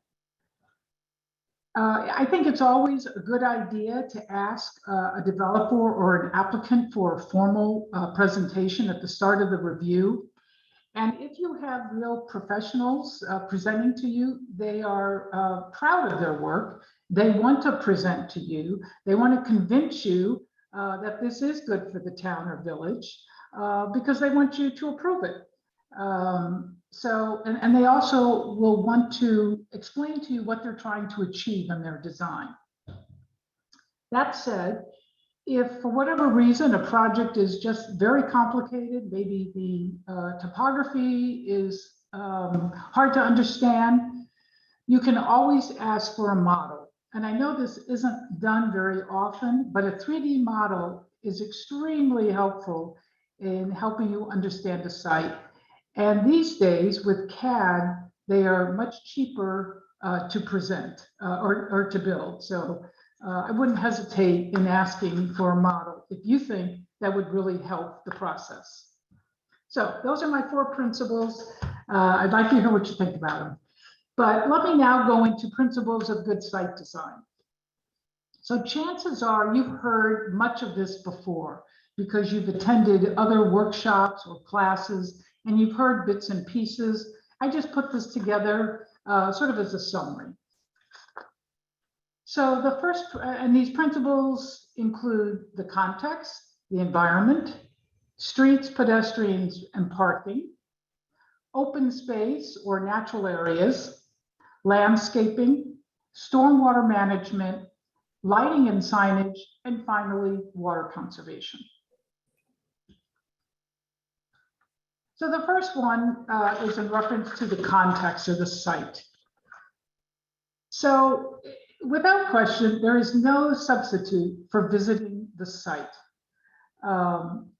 I think it's always a good idea to ask a developer or an applicant for a formal presentation at the start of the review. And if you have real professionals presenting to you, they are proud of their work. They want to present to you. They want to convince you that this is good for the town or village because they want you to approve it. And they also will want to explain to you what they're trying to achieve in their design. That said, if for whatever reason a project is just very complicated, maybe the topography is hard to understand, you can always ask for a model. And I know this isn't done very often, but a 3D model is extremely helpful in helping you understand a site. And these days with CAD, they are much cheaper to present or to build. So I wouldn't hesitate in asking for a model if you think that would really help the process. So those are my 4 principles. I'd like to hear what you think about them. But let me now go into principles of good site design. So chances are you've heard much of this before because you've attended other workshops or classes and you've heard bits and pieces. I just put this together sort of as a summary. So the first, and these principles include the context, the environment, streets, pedestrians, and parking, open space or natural areas, landscaping, stormwater management, lighting and signage, and finally, water conservation. So the first one is in reference to the context of the site. So without question, there is no substitute for visiting the site.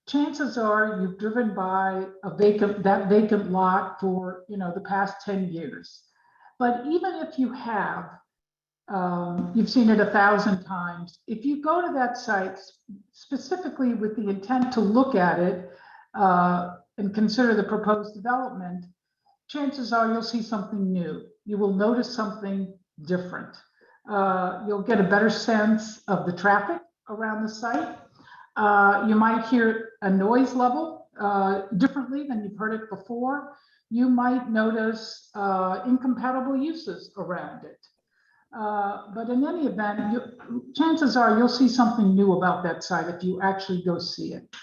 Chances are you've driven by that vacant lot for the past 10 years. But even if you have, you've seen it 1,000 times. If you go to that site specifically with the intent to look at it and consider the proposed development, chances are you'll see something new. You will notice something different. You'll get a better sense of the traffic around the site. You might hear a noise level differently than you've heard it before. You might notice incompatible uses around it. But in any event, chances are you'll see something new about that site if you actually go see it.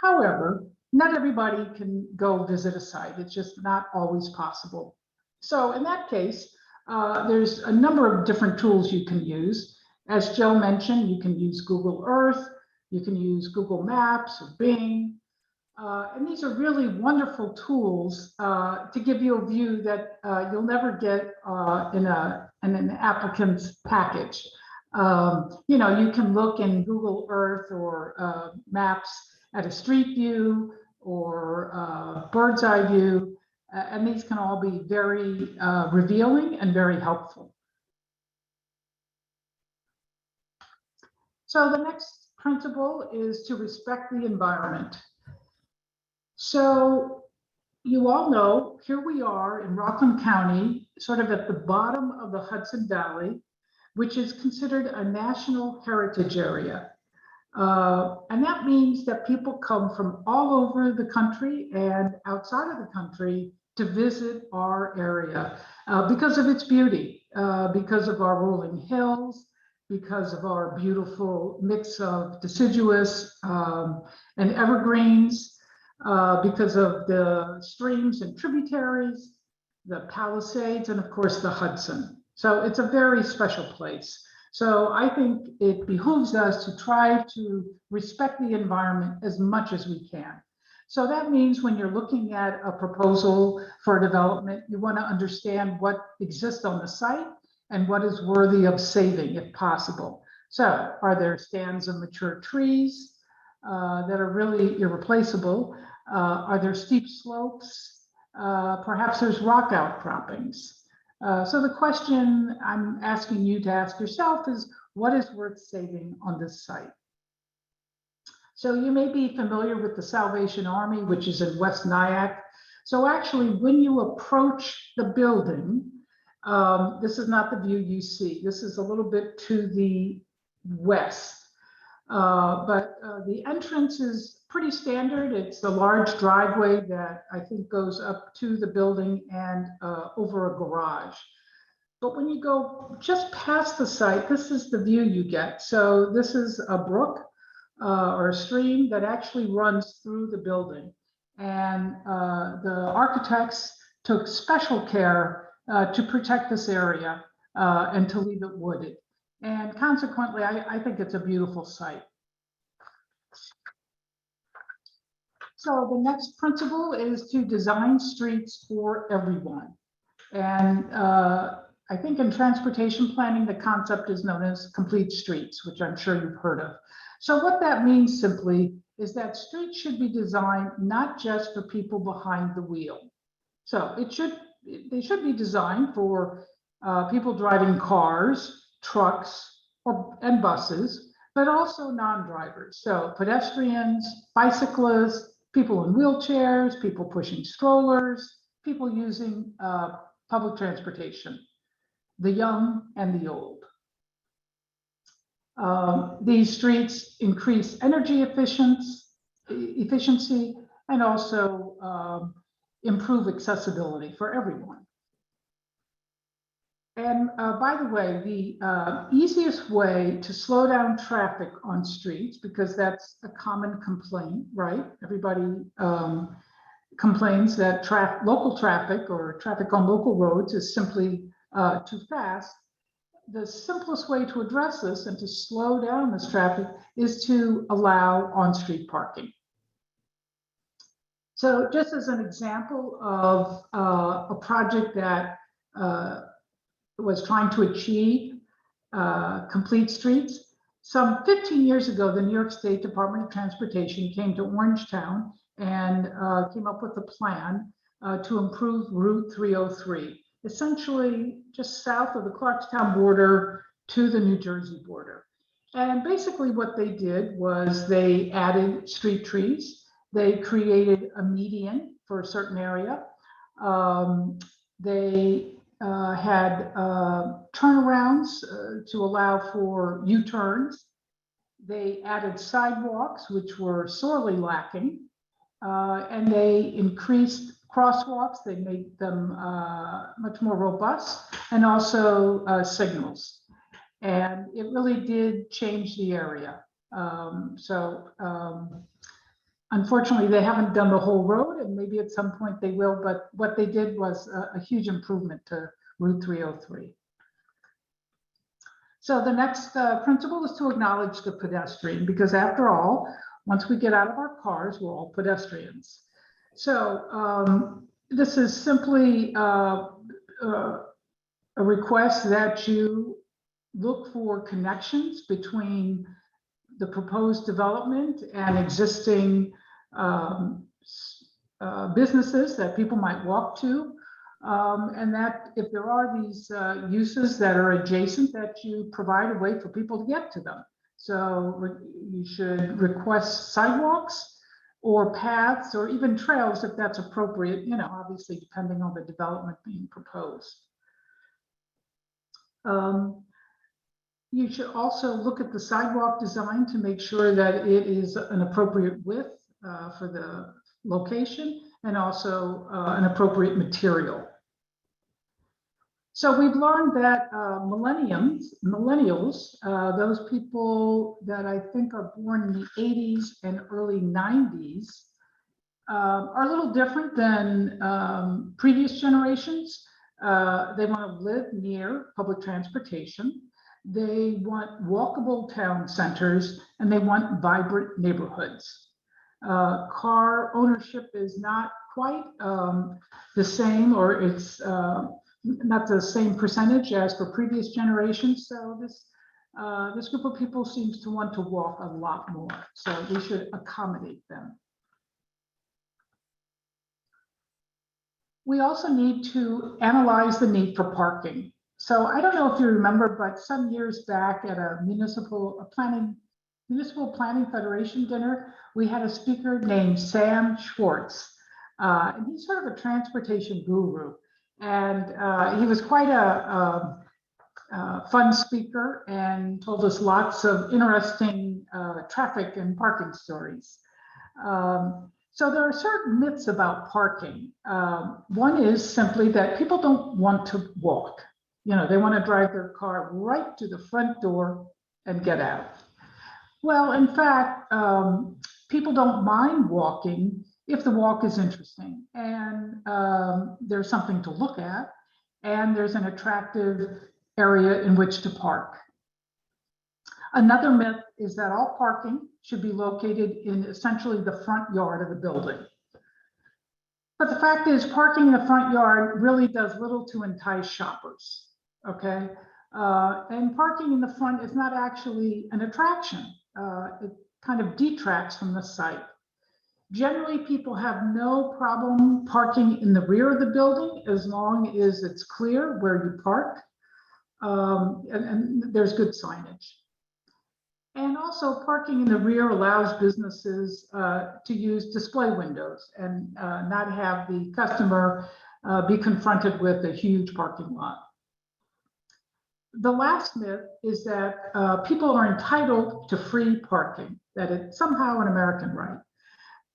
However, not everybody can go visit a site. It's just not always possible. So in that case, there's a number of different tools you can use. As Joe mentioned, you can use Google Earth, you can use Google Maps or Bing. And these are really wonderful tools to give you a view that you'll never get in an applicant's package. You can look in Google Earth or Maps at a street view or bird's eye view, and these can all be very revealing and very helpful. So the next principle is to respect the environment. So you all know, here we are in Rockland County, sort of at the bottom of the Hudson Valley, which is considered a national heritage area. And that means that people come from all over the country and outside of the country to visit our area because of its beauty, because of our rolling hills, because of our beautiful mix of deciduous and evergreens. because of the streams and tributaries, the Palisades, and of course the Hudson. So it's a very special place. So I think it behooves us to try to respect the environment as much as we can. So that means when you're looking at a proposal for development, you want to understand what exists on the site and what is worthy of saving if possible. So are there stands of mature trees that are really irreplaceable? Are there steep slopes? Perhaps there's rock outcroppings. So the question I'm asking you to ask yourself is, what is worth saving on this site? So you may be familiar with the Salvation Army, which is in West Nyack. So actually, when you approach the building, this is not the view you see. This is a little bit to the west. But the entrance is pretty standard. It's a large driveway that I think goes up to the building and over a garage. But when you go just past the site, this is the view you get. So this is a brook or a stream that actually runs through the building. And the architects took special care to protect this area and to leave it wooded. And consequently, I think it's a beautiful site. So the next principle is to design streets for everyone. And I think in transportation planning, the concept is known as complete streets, which I'm sure you've heard of. So what that means simply is that streets should be designed not just for people behind the wheel. So they should be designed for people driving cars, trucks, and buses, but also non-drivers. So pedestrians, bicyclists, people in wheelchairs, people pushing strollers, people using public transportation, the young and the old. These streets increase energy efficiency and also improve accessibility for everyone. And by the way, the easiest way to slow down traffic on streets, because that's a common complaint, right? Everybody complains that local traffic or traffic on local roads is simply too fast. The simplest way to address this and to slow down this traffic is to allow on-street parking. So just as an example of a project that was trying to achieve complete streets, some 15 years ago, the New York State Department of Transportation came to Orangetown and came up with a plan to improve Route 303. Essentially just south of the Clarkstown border to the New Jersey border. And basically what they did was they added street trees. They created a median for a certain area. They had turnarounds to allow for U-turns. They added sidewalks, which were sorely lacking. And they increased crosswalks. They made them much more robust, and also signals. And it really did change the area. Unfortunately, they haven't done the whole road, and maybe at some point they will, but what they did was a huge improvement to Route 303. So the next principle is to acknowledge the pedestrian, because after all, once we get out of our cars, we're all pedestrians. So this is simply a request that you look for connections between the proposed development and existing businesses that people might walk to. And that if there are these uses that are adjacent, that you provide a way for people to get to them. So you should request sidewalks or paths or even trails if that's appropriate, you know, obviously depending on the development being proposed. You should also look at the sidewalk design to make sure that it is an appropriate width for the location and also an appropriate material. So we've learned that millennials, those people that I think are born in the 80s and early 90s, are a little different than previous generations. They want to live near public transportation. They want walkable town centers, and they want vibrant neighborhoods. Car ownership is not quite the same, or it's not the same percentage as for previous generations. So this group of people seems to want to walk a lot more. So we should accommodate them. We also need to analyze the need for parking. So I don't know if you remember, but some years back at a municipal planning federation dinner, we had a speaker named Sam Schwartz. And he's sort of a transportation guru. And he was quite a fun speaker and told us lots of interesting traffic and parking stories. So there are certain myths about parking. One is simply that people don't want to walk. They want to drive their car right to the front door and get out. Well, in fact, people don't mind walking if the walk is interesting and there's something to look at and there's an attractive area in which to park. Another myth is that all parking should be located in essentially the front yard of the building. But the fact is, parking in the front yard really does little to entice shoppers, okay? And parking in the front is not actually an attraction. It kind of detracts from the site. Generally, people have no problem parking in the rear of the building as long as it's clear where you park, and there's good signage. And also, parking in the rear allows businesses to use display windows and not have the customer be confronted with a huge parking lot. The last myth is that people are entitled to free parking, that it's somehow an American right.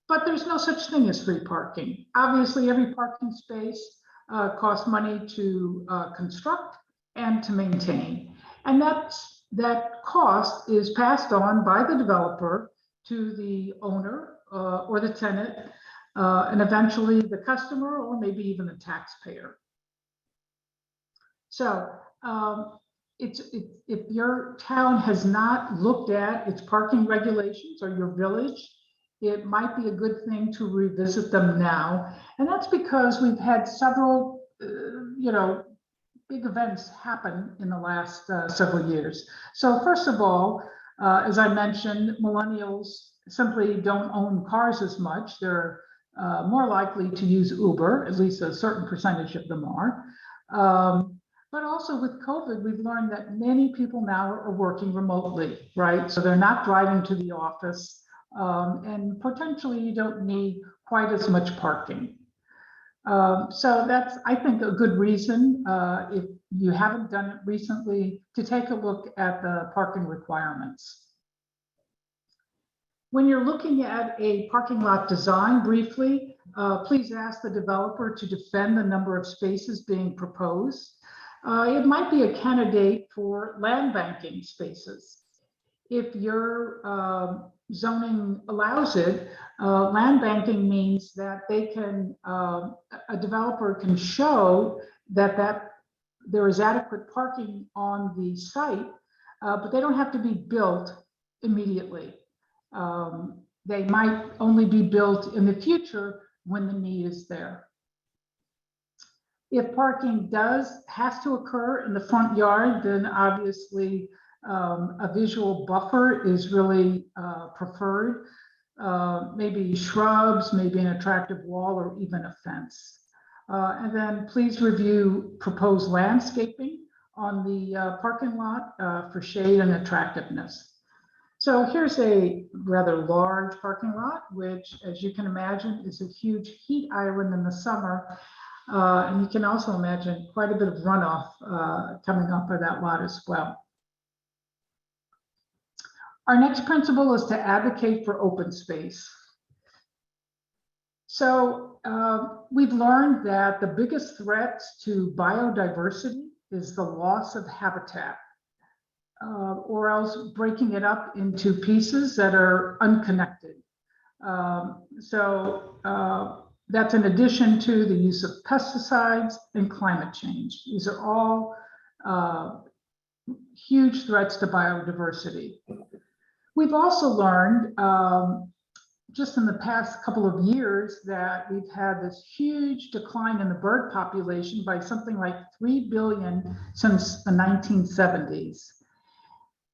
But there's no such thing as free parking. Obviously, every parking space costs money to construct and to maintain. And that cost is passed on by the developer to the owner or the tenant, and eventually the customer, or maybe even the taxpayer. So if your town has not looked at its parking regulations, or your village, it might be a good thing to revisit them now. And that's because we've had several, big events happen in the last several years. So first of all, as I mentioned, millennials simply don't own cars as much. They're more likely to use Uber, at least a certain percentage of them are. But also with COVID, we've learned that many people now are working remotely, right? So they're not driving to the office, and potentially you don't need quite as much parking. So that's, I think, a good reason, if you haven't done it recently, to take a look at the parking requirements. When you're looking at a parking lot design briefly, please ask the developer to defend the number of spaces being proposed. It might be a candidate for land banking spaces. If your zoning allows it, land banking means that they can, a developer can show that there is adequate parking on the site, but they don't have to be built immediately. They might only be built in the future when the need is there. If parking has to occur in the front yard, then obviously a visual buffer is really preferred. Maybe shrubs, maybe an attractive wall, or even a fence. And then please review proposed landscaping on the parking lot for shade and attractiveness. So here's a rather large parking lot, which, as you can imagine, is a huge heat island in the summer. And you can also imagine quite a bit of runoff coming off of that lot as well. Our next principle is to advocate for open space. So we've learned that the biggest threats to biodiversity is the loss of habitat, or else breaking it up into pieces that are unconnected. That's in addition to the use of pesticides and climate change. These are all huge threats to biodiversity. We've also learned just in the past couple of years that we've had this huge decline in the bird population by something like 3 billion since the 1970s.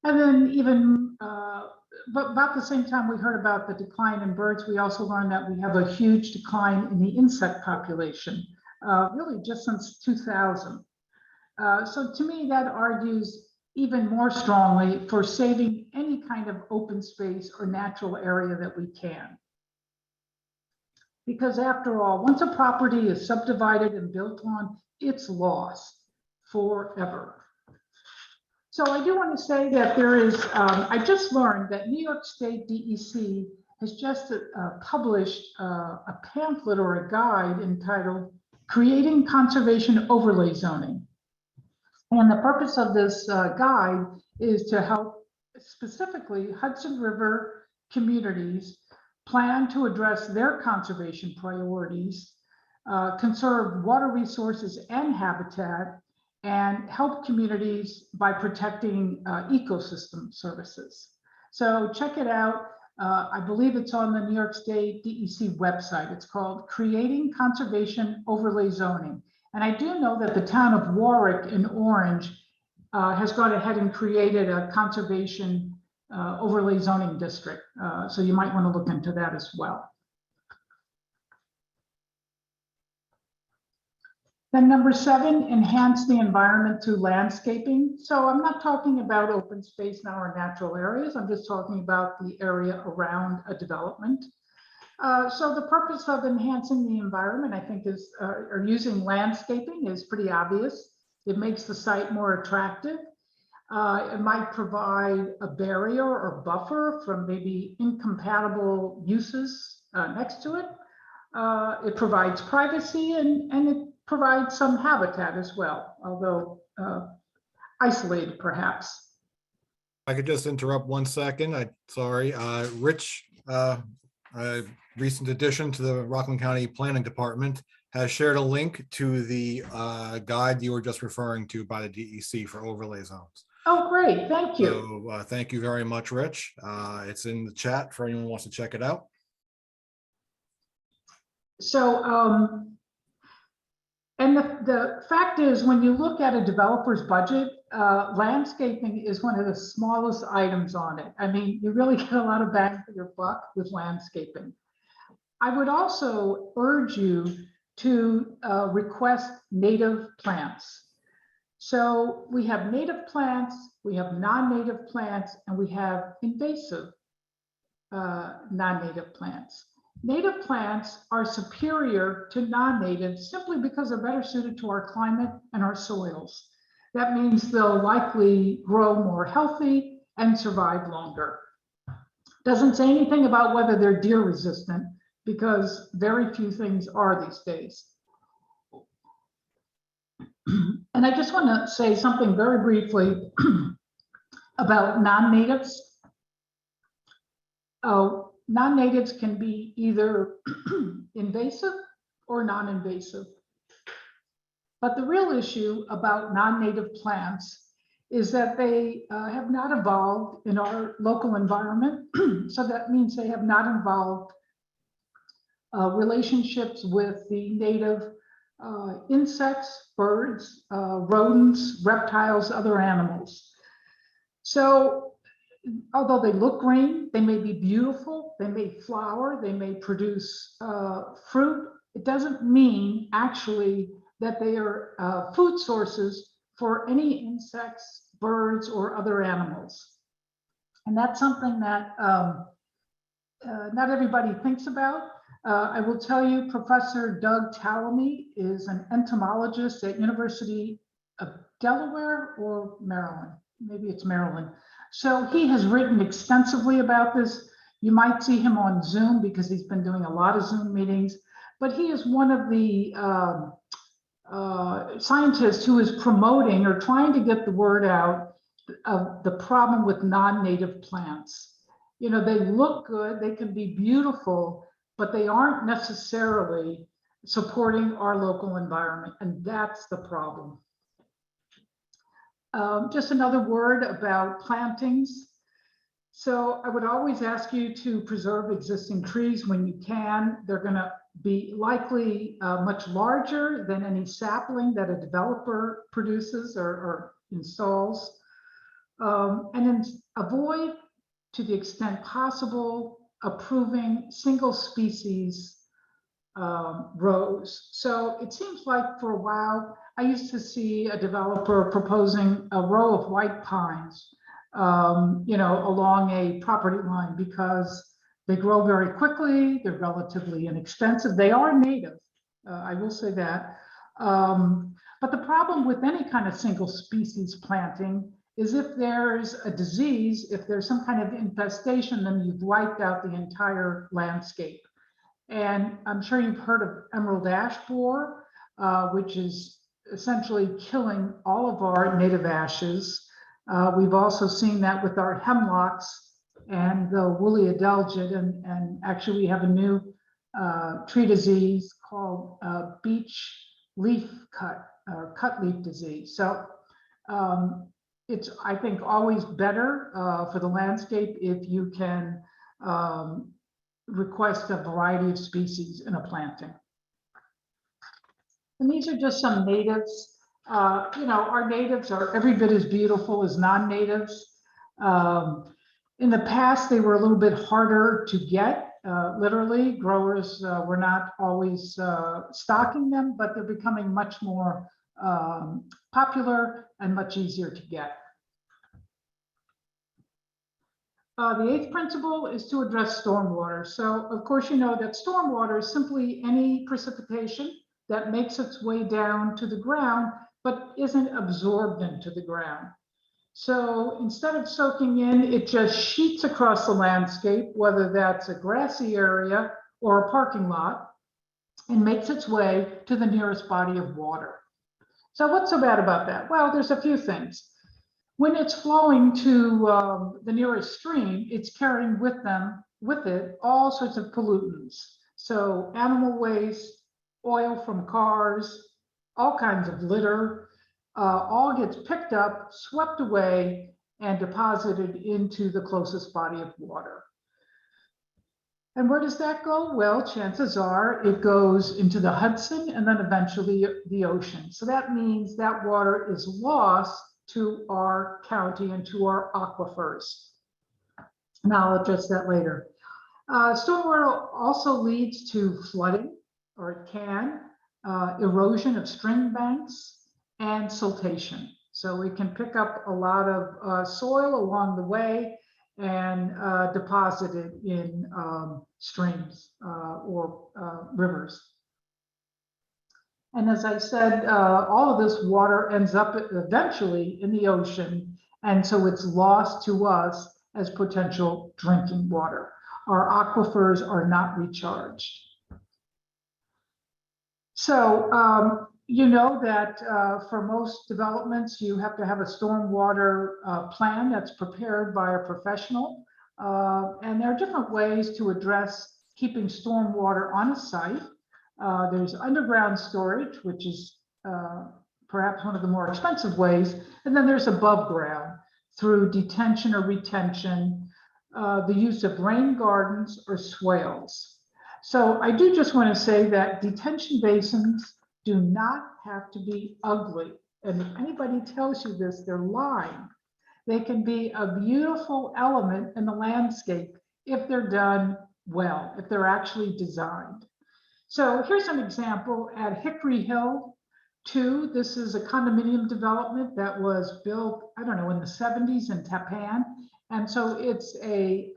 And then even, but about the same time we heard about the decline in birds, we also learned that we have a huge decline in the insect population, really just since 2000. So to me, that argues even more strongly for saving any kind of open space or natural area that we can. Because after all, once a property is subdivided and built on, it's lost forever. So I do want to say that there is, I just learned that New York State DEC has just published a pamphlet or a guide entitled Creating Conservation Overlay Zoning. And the purpose of this guide is to help specifically Hudson River communities plan to address their conservation priorities, conserve water resources and habitat, and help communities by protecting ecosystem services. So check it out. I believe it's on the New York State DEC website. It's called Creating Conservation Overlay Zoning. And I do know that the town of Warwick in Orange has gone ahead and created a conservation overlay zoning district. So you might want to look into that as well. Then number 7, enhance the environment through landscaping. So I'm not talking about open space now or natural areas. I'm just talking about the area around a development. So the purpose of enhancing the environment, I think, is or using landscaping is pretty obvious. It makes the site more attractive. It might provide a barrier or buffer from maybe incompatible uses next to it. It provides privacy and it provides some habitat as well, although isolated perhaps. I could just interrupt 1 second. Sorry, Rich, a recent addition to the Rockland County Planning Department, has shared a link to the guide you were just referring to by the DEC for overlay zones. Oh, great. Thank you. So thank you very much, Rich. It's in the chat for anyone who wants to check it out. So, and the fact is, when you look at a developer's budget, landscaping is one of the smallest items on it. I mean, you really get a lot of bang for your buck with landscaping. I would also urge you to request native plants. So we have native plants, we have non-native plants, and we have invasive non-native plants. Native plants are superior to non-native simply because they're better suited to our climate and our soils. That means they'll likely grow more healthy and survive longer. Doesn't say anything about whether they're deer resistant, because very few things are these days. And I just want to say something very briefly about non-natives. Non-natives can be either invasive or non-invasive. But the real issue about non-native plants is that they have not evolved in our local environment. So that means they have not involved relationships with the native insects, birds, rodents, reptiles, other animals. So although they look green, they may be beautiful, they may flower, they may produce fruit, it doesn't mean actually that they are food sources for any insects, birds, or other animals. And that's something that not everybody thinks about. I will tell you, Professor Doug Tallamy is an entomologist at University of Delaware or Maryland. Maybe it's Maryland. So he has written extensively about this. You might see him on Zoom because he's been doing a lot of Zoom meetings, but he is one of the scientists who is promoting or trying to get the word out of the problem with non-native plants. You know, they look good, they can be beautiful, but they aren't necessarily supporting our local environment, and that's the problem. Just another word about plantings. So I would always ask you to preserve existing trees when you can. They're going to be likely much larger than any sapling that a developer produces or installs. And then avoid, to the extent possible, approving single species rows. So it seems like for a while, I used to see a developer proposing a row of white pines, you know, along a property line because they grow very quickly. They're relatively inexpensive. They are native, I will say that. But the problem with any kind of single species planting is if there's a disease, if there's some kind of infestation, then you've wiped out the entire landscape. And I'm sure you've heard of emerald ash borer, which is essentially killing all of our native ashes. We've also seen that with our hemlocks and the woolly adelgid, and actually we have a new tree disease called beech leaf cut, or cut leaf disease. So it's, I think, always better for the landscape if you can request a variety of species in a planting. And these are just some natives. You know, our natives are every bit as beautiful as non-natives. In the past, they were a little bit harder to get. Literally, growers were not always stocking them, but they're becoming much more popular and much easier to get. The eighth principle is to address stormwater. So, of course, you know that stormwater is simply any precipitation that makes its way down to the ground, but isn't absorbed into the ground. So instead of soaking in, it just sheets across the landscape, whether that's a grassy area or a parking lot, and makes its way to the nearest body of water. So what's so bad about that? Well, there's a few things. When it's flowing to the nearest stream, it's carrying with it all sorts of pollutants. So animal waste, oil from cars, all kinds of litter, all gets picked up, swept away, and deposited into the closest body of water. And where does that go? Well, chances are it goes into the Hudson and then eventually the ocean. So that means that water is lost to our county and to our aquifers. And I'll address that later. Stormwater also leads to flooding, or it can, erosion of stream banks, and siltation. So it can pick up a lot of soil along the way and deposit it in streams or rivers. And as I said, all of this water ends up eventually in the ocean, and so it's lost to us as potential drinking water. Our aquifers are not recharged. So you know that for most developments, you have to have a stormwater plan that's prepared by a professional. And there are different ways to address keeping stormwater on a site. There's underground storage, which is perhaps one of the more expensive ways. And then there's above ground through detention or retention, the use of rain gardens or swales. So I do just want to say that detention basins do not have to be ugly. And if anybody tells you this, they're lying. They can be a beautiful element in the landscape if they're done well, if they're actually designed. So here's an example at Hickory Hill 2. This is a condominium development that was built, I don't know, in the 70s in Tappan. And so it's a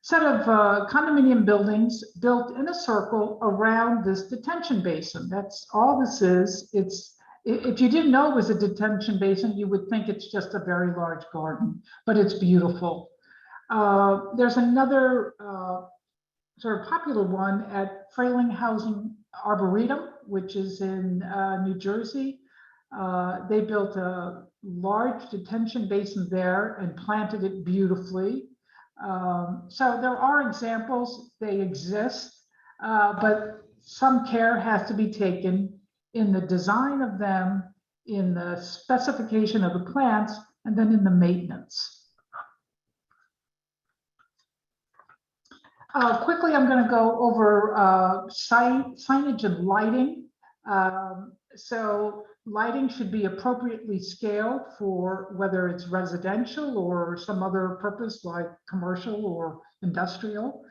set of condominium buildings built in a circle around this detention basin. That's all this is. It's, if you didn't know it was a detention basin, you would think it's just a very large garden, but it's beautiful. There's another sort of popular one at Frayling Housing Arboretum, which is in New Jersey. They built a large detention basin there and planted it beautifully. So there are examples, they exist, but some care has to be taken in the design of them, in the specification of the plants, and then in the maintenance. Quickly, I'm going to go over signage and lighting. So lighting should be appropriately scaled for whether it's residential or some other purpose like commercial or industrial.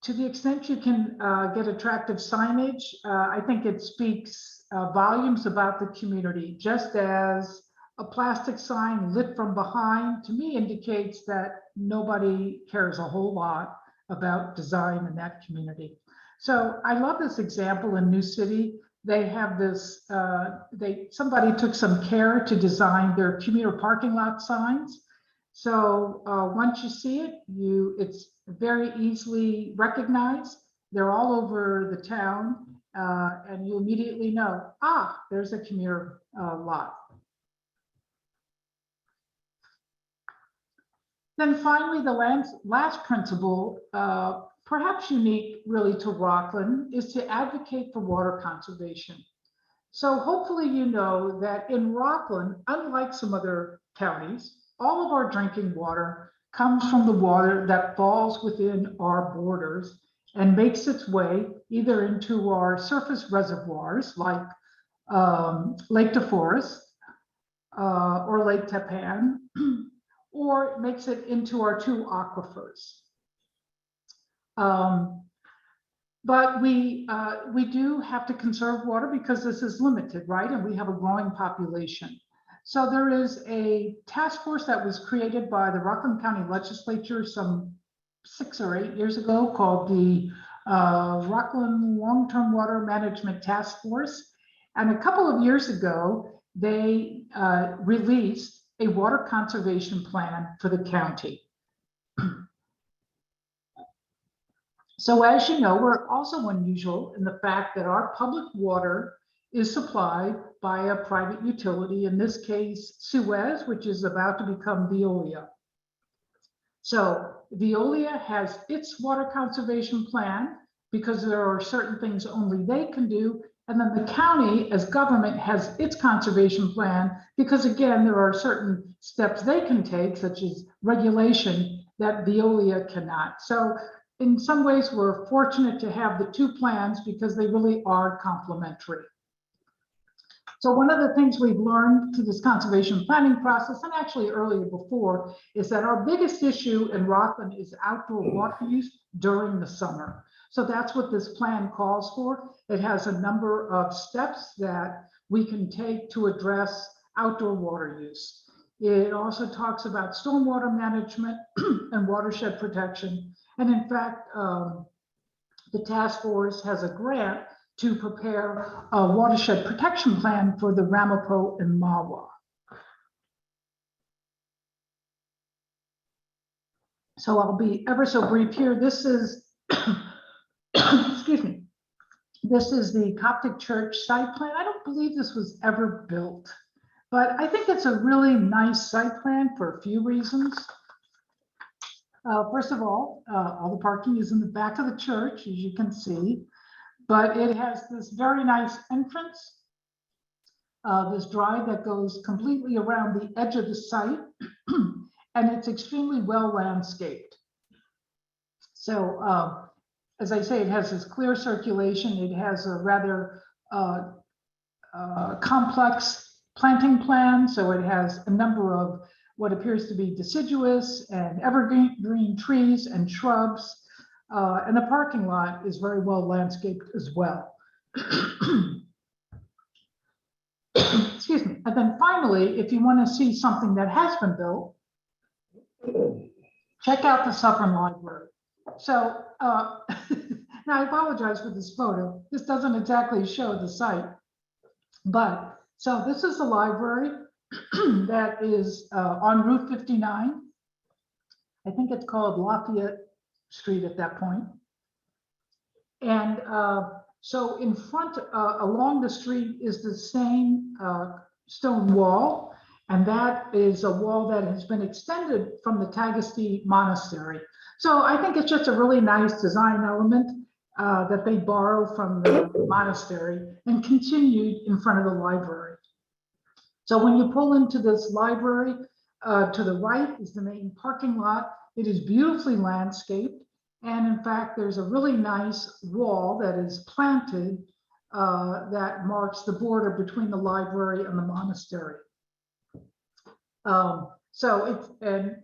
To the extent you can get attractive signage, I think it speaks volumes about the community, just as a plastic sign lit from behind, to me, indicates that nobody cares a whole lot about design in that community. So I love this example in New City. They have this, somebody took some care to design their commuter parking lot signs. So once you see it, it's very easily recognized. They're all over the town, and you immediately know, there's a commuter lot. Then finally, the last principle, perhaps unique really to Rockland, is to advocate for water conservation. So hopefully you know that in Rockland, unlike some other counties, all of our drinking water comes from the water that falls within our borders and makes its way either into our surface reservoirs like Lake DeForest or Lake Tapan, or makes it into our two aquifers. But we do have to conserve water because this is limited, right? And we have a growing population. So there is a task force that was created by the Rockland County Legislature some 6 or 8 years ago called the Rockland Long-Term Water Management Task Force. And a couple of years ago, they released a water conservation plan for the county. So as you know, we're also unusual in the fact that our public water is supplied by a private utility, in this case, Simoes, which is about to become Veolia. So Veolia has its water conservation plan because there are certain things only they can do. And then the county as government has its conservation plan because again, there are certain steps they can take, such as regulation, that Veolia cannot. So in some ways, we're fortunate to have the two plans because they really are complementary. So one of the things we've learned through this conservation planning process, and actually earlier before, is that our biggest issue in Rockland is outdoor water use during the summer. So that's what this plan calls for. It has a number of steps that we can take to address outdoor water use. It also talks about stormwater management and watershed protection. And in fact, the task force has a grant to prepare a watershed protection plan for the Ramapo and Mawa. So I'll be ever so brief here. This is, excuse me, this is the Coptic Church site plan. I don't believe this was ever built, but I think it's a really nice site plan for a few reasons. First of all the parking is in the back of the church, as you can see, but it has this very nice entrance, this drive that goes completely around the edge of the site, and it's extremely well landscaped. So as I say, it has this clear circulation. It has a rather complex planting plan. So it has a number of what appears to be deciduous and evergreen trees and shrubs. And the parking lot is very well landscaped as well. Excuse me. And then finally, if you want to see something that has been built, check out the Southern Library. So now I apologize for this photo. This doesn't exactly show the site, but so this is the library that is on Route 59. I think it's called Lafayette Street at that point. And so in front, along the street is the same stone wall. And that is a wall that has been extended from the Tagaste Monastery. So I think it's just a really nice design element that they borrowed from the monastery and continued in front of the library. So when you pull into this library, to the right is the main parking lot. It is beautifully landscaped. And in fact, there's a really nice wall that is planted that marks the border between the library and the monastery. So it's, and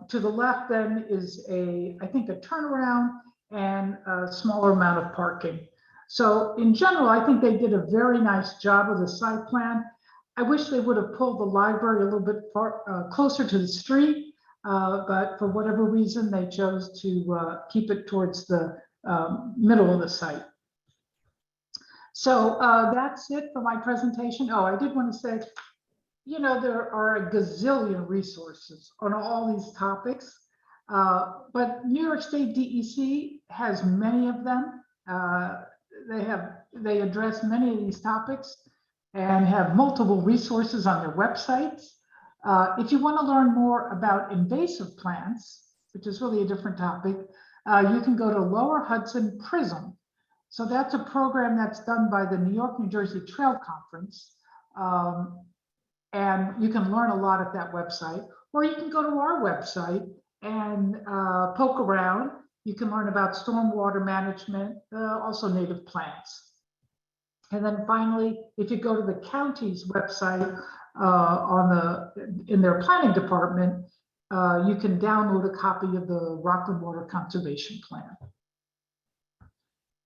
to the left then is I think a turnaround and a smaller amount of parking. So in general, I think they did a very nice job with the site plan. I wish they would have pulled the library a little bit far, closer to the street, but for whatever reason, they chose to keep it towards the middle of the site. So that's it for my presentation. Oh, I did want to say, you know, there are a gazillion resources on all these topics, but New York State DEC has many of them. They address many of these topics and have multiple resources on their websites. If you want to learn more about invasive plants, which is really a different topic, you can go to Lower Hudson PRISM. So that's a program that's done by the New York, New Jersey Trail Conference. And you can learn a lot at that website, or you can go to our website and poke around. You can learn about stormwater management, also native plants. And then finally, if you go to the county's website in their planning department, you can download a copy of the Rockland Water Conservation Plan.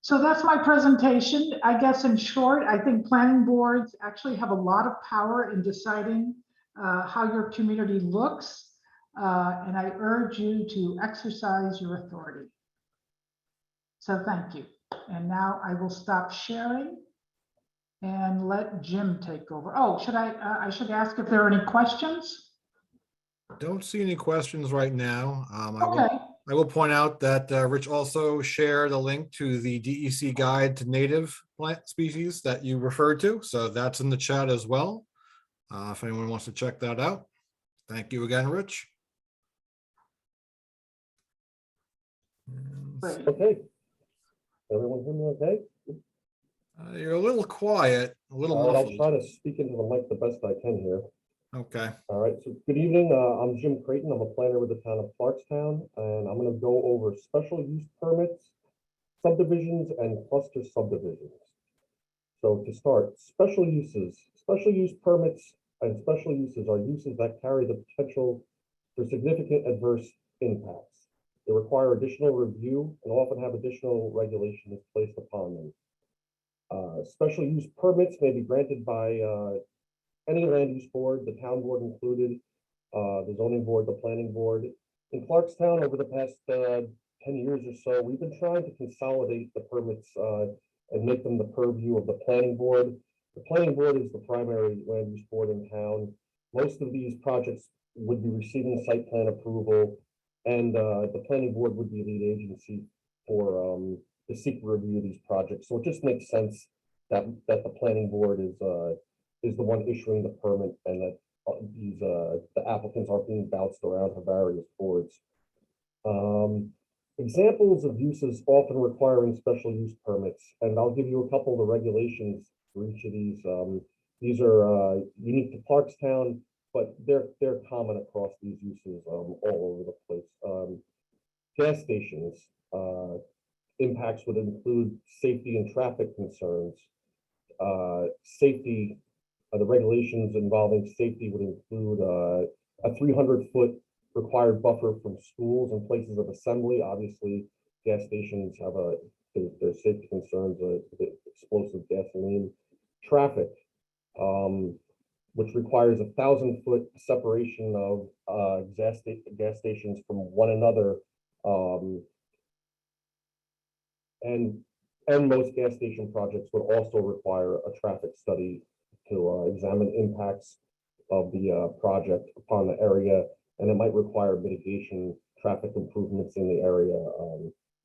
So that's my presentation. I guess in short, I think planning boards actually have a lot of power in deciding how your community looks. And I urge you to exercise your authority. So thank you. And now I will stop sharing and let Jim take over. Oh, I should ask if there are any questions? Don't see any questions right now. Okay. I will point out that Rich also shared a link to the DEC guide to native plant species that you referred to. So that's in the chat as well. If anyone wants to check that out. Thank you again, Rich. Great. Okay. Everyone hear me okay? You're a little quiet, a little All right, I'll muffled. try to speak into the mic the best I can here. Okay. All right, so good evening. I'm Jim Creighton. I'm a planner with the town of Clarkstown, and I'm going to go over special use permits, subdivisions, and cluster subdivisions. So to start, special uses. Special use permits and special uses are uses that carry the potential for significant adverse impacts. They require additional review and often have additional regulations placed upon them. Special use permits may be granted by any land use board, the town board included, the zoning board, the planning board. In Clarkstown, over the past 10 years or so, we've been trying to consolidate the permits and make them the purview of the planning board. The planning board is the primary land use board in town. Most of these projects would be receiving site plan approval, and the planning board would be lead agency for the SEQRA review of these projects. So it just makes sense that the planning board is the one issuing the permit, and that the applicants are being bounced around to various boards. Examples of uses often requiring special use permits, and I'll give you a couple of the regulations for each of these. These are unique to Clarkstown, but they're common across these uses all over the place. Gas stations. Impacts would include safety and traffic concerns. Safety, the regulations involving safety would include a 300-foot required buffer from schools and places of assembly. Obviously, gas stations have their safety concerns, explosive gasoline. Traffic, which requires a 1,000-foot separation of gas stations from one another. And most gas station projects would also require a traffic study to examine impacts of the project upon the area, and it might require mitigation traffic improvements in the area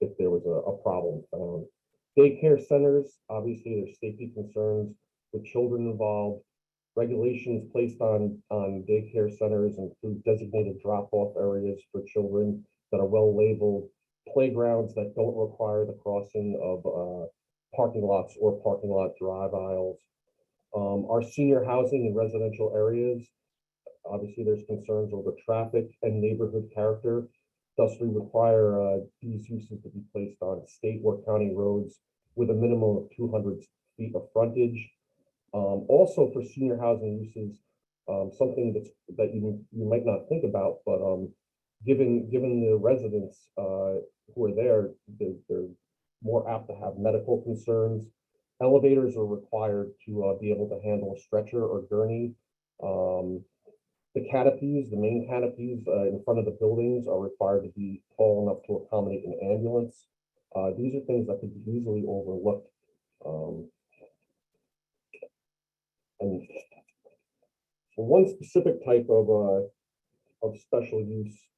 if there was a problem found. Daycare centers, obviously there's safety concerns with children involved. Regulations placed on daycare centers include designated drop-off areas for children that are well labeled, playgrounds that don't require the crossing of parking lots or parking lot drive aisles. Our senior housing and residential areas, obviously there's concerns over traffic and neighborhood character. Thus, we require these uses to be placed on state or county roads with a minimum of 200 feet of frontage. Also for senior housing uses, something that you might not think about, but given the residents who are there, they're more apt to have medical concerns. Elevators are required to be able to handle a stretcher or gurney. The canopies, the main canopies in front of the buildings are required to be tall enough to accommodate an ambulance. These are things that could be easily overlooked. And so one specific type of special use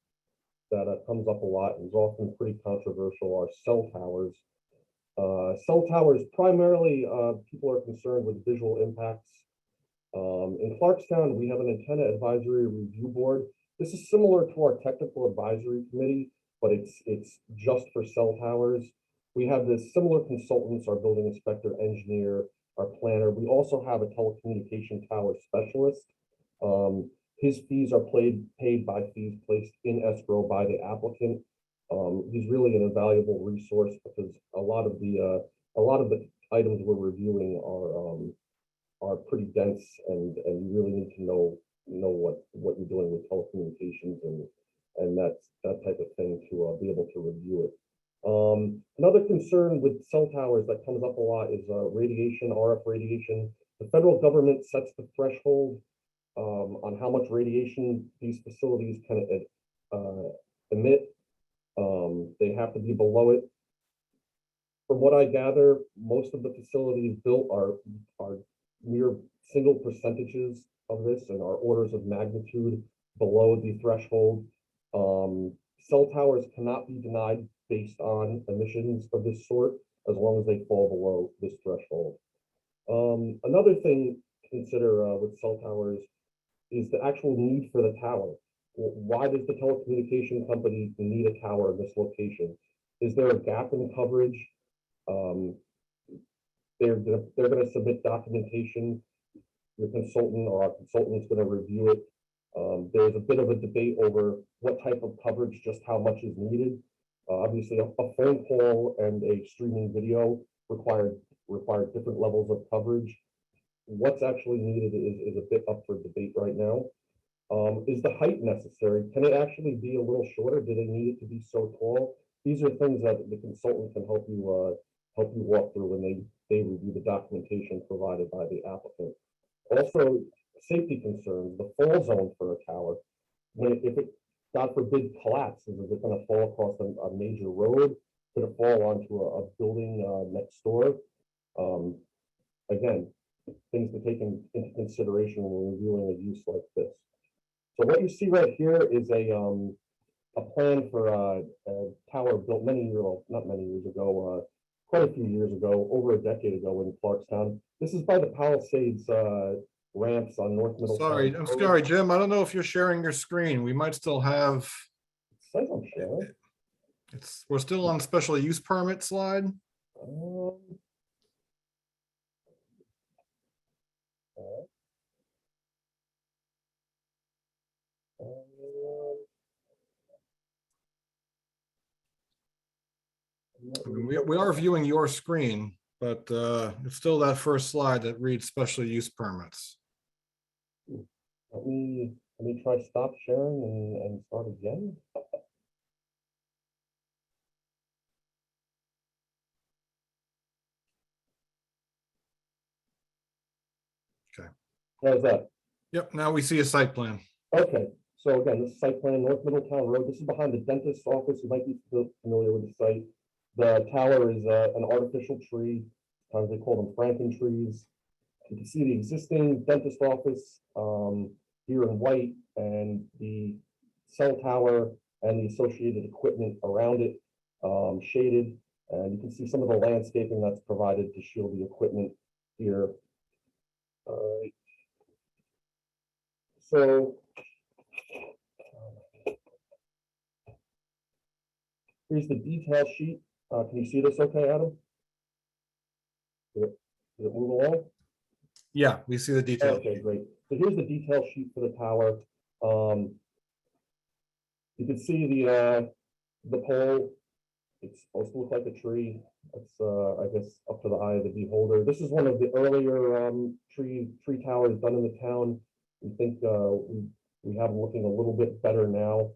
that comes up a lot and is often pretty controversial are cell towers. Cell towers, primarily, people are concerned with visual impacts. In Clarkstown, we have an antenna advisory review board. This is similar to our technical advisory committee, but it's just for cell towers. We have this similar consultants, our building inspector, engineer, our planner. We also have a telecommunication tower specialist. His fees are paid by fees placed in escrow by the applicant. He's really an invaluable resource because a lot of the items we're reviewing are pretty dense, and you really need to know what you're doing with telecommunications and that type of thing to be able to review it. Another concern with cell towers that comes up a lot is radiation, RF radiation. The federal government sets the threshold on how much radiation these facilities can emit. They have to be below it. From what I gather, most of the facilities built are mere single percentages of this and are orders of magnitude below the threshold. Cell towers cannot be denied based on emissions of this sort, as long as they fall below this threshold. Another thing to consider with cell towers is the actual need for the tower. Why does the telecommunication company need a tower in this location? Is there a gap in coverage? They're going to submit documentation. Your consultant or our consultant is going to review it. There's a bit of a debate over what type of coverage, just how much is needed. Obviously, a phone call and a streaming video require different levels of coverage. What's actually needed is a bit up for debate right now. Is the height necessary? Can it actually be a little shorter? Do they need it to be so tall? These are things that the consultant can help you walk through when they review the documentation provided by the applicant. Also, safety concerns, the fall zone for a tower. If it, God forbid, collapses, is it going to fall across a major road? Could it fall onto a building next door? Again, things to take into consideration when we're reviewing a use like this. So what you see right here is a plan for a tower built not many years ago, quite a few years ago, over a decade ago in Clarkstown. This is by the Palisades ramps on North Middle. I'm sorry, Jim. I don't know if you're sharing your screen. We might still have. It says I'm sharing. We're still on special use permit slide. I mean, we are viewing your screen, but it's still that first slide that reads special use permits. Let me try stop sharing and start again. Okay. How's that? Yep, now we see a site plan. Okay, so again, this is site plan, North Middletown Road. This is behind the dentist's office. You might be familiar with the site. The tower is an artificial tree. Sometimes they call them Franken trees. You can see the existing dentist office here in white, and the cell tower and the associated equipment around it shaded. And you can see some of the landscaping that's provided to shield the equipment here. So here's the detail sheet. Can you see this okay, Adam? Did it move along? Yeah, we see the detail. Okay, great. So here's the detail sheet for the tower. You can see the pole. It's supposed to look like a tree. It's I guess up to the eye of the beholder. This is one of the earlier tree towers done in the town. We think we have them looking a little bit better now.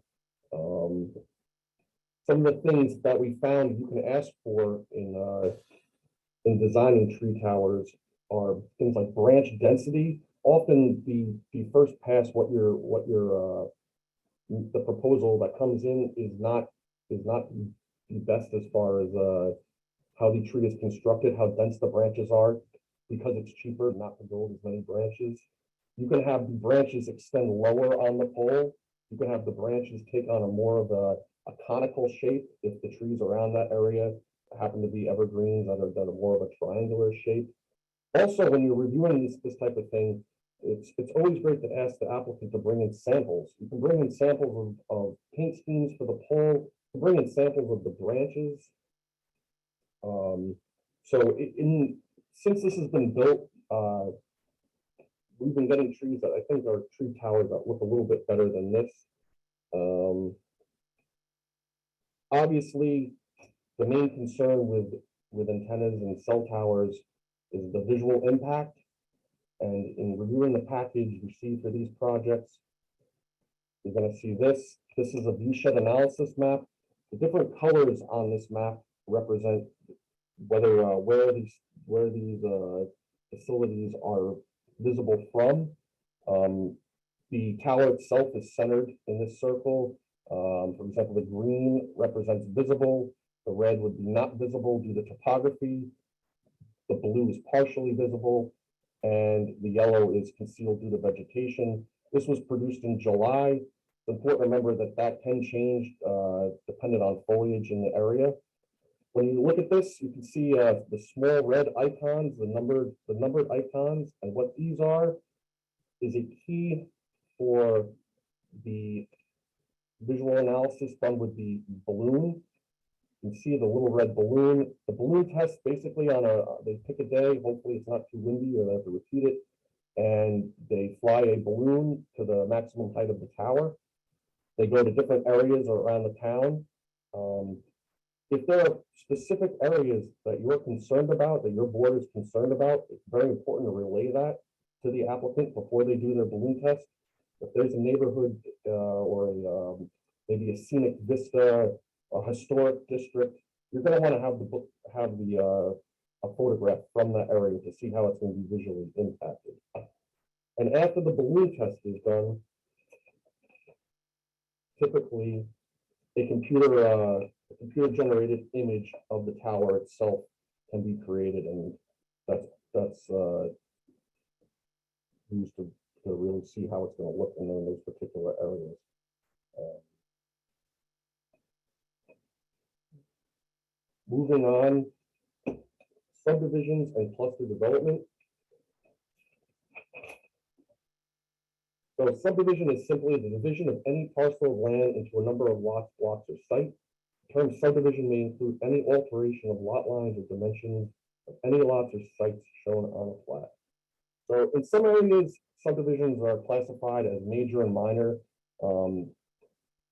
Some of the things that we found you can ask for in designing tree towers are things like branch density. Often the first pass, what your the proposal that comes in is not the best as far as how the tree is constructed, how dense the branches are, because it's cheaper not to build as many branches. You can have the branches extend lower on the pole. You can have the branches take on a more of a conical shape if the trees around that area happen to be evergreens that are more of a triangular shape. Also, when you're reviewing this type of thing, it's always great to ask the applicant to bring in samples. You can bring in samples of paint schemes for the pole, you can bring in samples of the branches. So since this has been built, we've been getting trees that I think are tree towers that look a little bit better than this. Obviously, the main concern with antennas and cell towers is the visual impact. And in reviewing the package received for these projects, you're going to see this. This is a viewshed analysis map. The different colors on this map represent whether where these facilities are visible from. The tower itself is centered in this circle. For example, the green represents visible. The red would be not visible due to topography. The blue is partially visible, and the yellow is concealed due to vegetation. This was produced in July. It's important to remember that can change depending on foliage in the area. When you look at this, you can see the small red icons, the numbered icons, and what these are is a key for the visual analysis done with the balloon. You can see the little red balloon. The balloon test basically they pick a day, hopefully it's not too windy or they have to repeat it, and they fly a balloon to the maximum height of the tower. They go to different areas around the town. If there are specific areas that you're concerned about, that your board is concerned about, it's very important to relay that to the applicant before they do their balloon test. If there's a neighborhood or maybe a scenic vista, a historic district, you're going to want to have a photograph from that area to see how it's going to be visually impacted. And after the balloon test is done, typically a computer generated image of the tower itself can be created, and that's used to really see how it's going to look in those particular areas. Moving on, subdivisions and cluster development. So subdivision is simply the division of any parcel of land into a number of lots, blocks, or sites. The term subdivision may include any alteration of lot lines or dimensions of any lots or sites shown on a plat. So in some areas, subdivisions are classified as major and minor.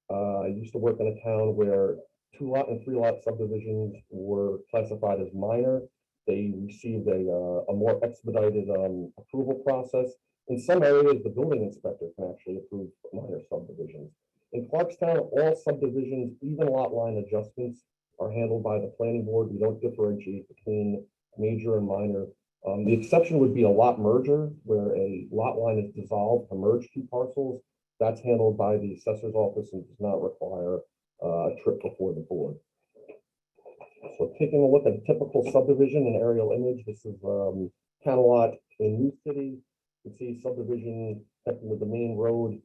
I used to work in a town where 2-lot and 3-lot subdivisions were classified as minor. They received a more expedited approval process. In some areas, the building inspector can actually approve minor subdivisions. In Clarkstown, all subdivisions, even lot line adjustments, are handled by the planning board. We don't differentiate between major and minor. The exception would be a lot merger, where a lot line is dissolved to merge 2 parcels. That's handled by the assessor's office and does not require a trip before the board. So taking a look at a typical subdivision, an aerial image, this is Camelot in New City. You can see subdivision connected with the main road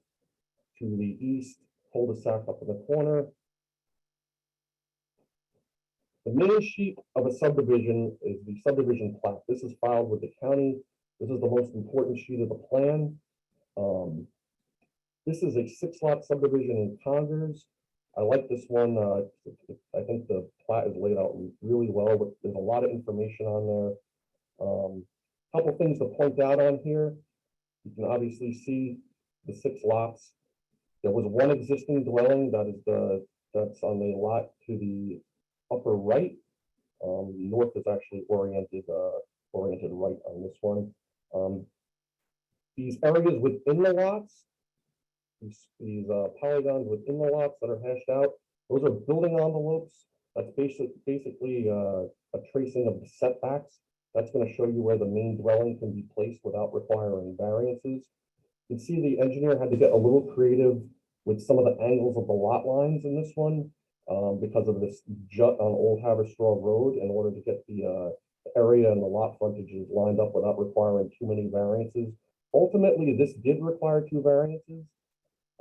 to the east, cul-de-sac up in the corner. The main sheet of a subdivision is the subdivision plat. This is filed with the county. This is the most important sheet of the plan. This is a 6-lot subdivision in Congers. I like this one. I think the plat is laid out really well, but there's a lot of information on there. Couple things to point out on here. You can obviously see the 6 lots. There was one existing dwelling that's on the lot to the upper right. North is actually oriented right on this one. These areas within the lots, these polygons within the lots that are hashed out, those are building envelopes. That's basically a tracing of the setbacks. That's going to show you where the main dwelling can be placed without requiring variances. You can see the engineer had to get a little creative with some of the angles of the lot lines in this one because of this jut on Old Haverstraw Road in order to get the area and the lot frontages lined up without requiring too many variances. Ultimately, this did require 2 variances,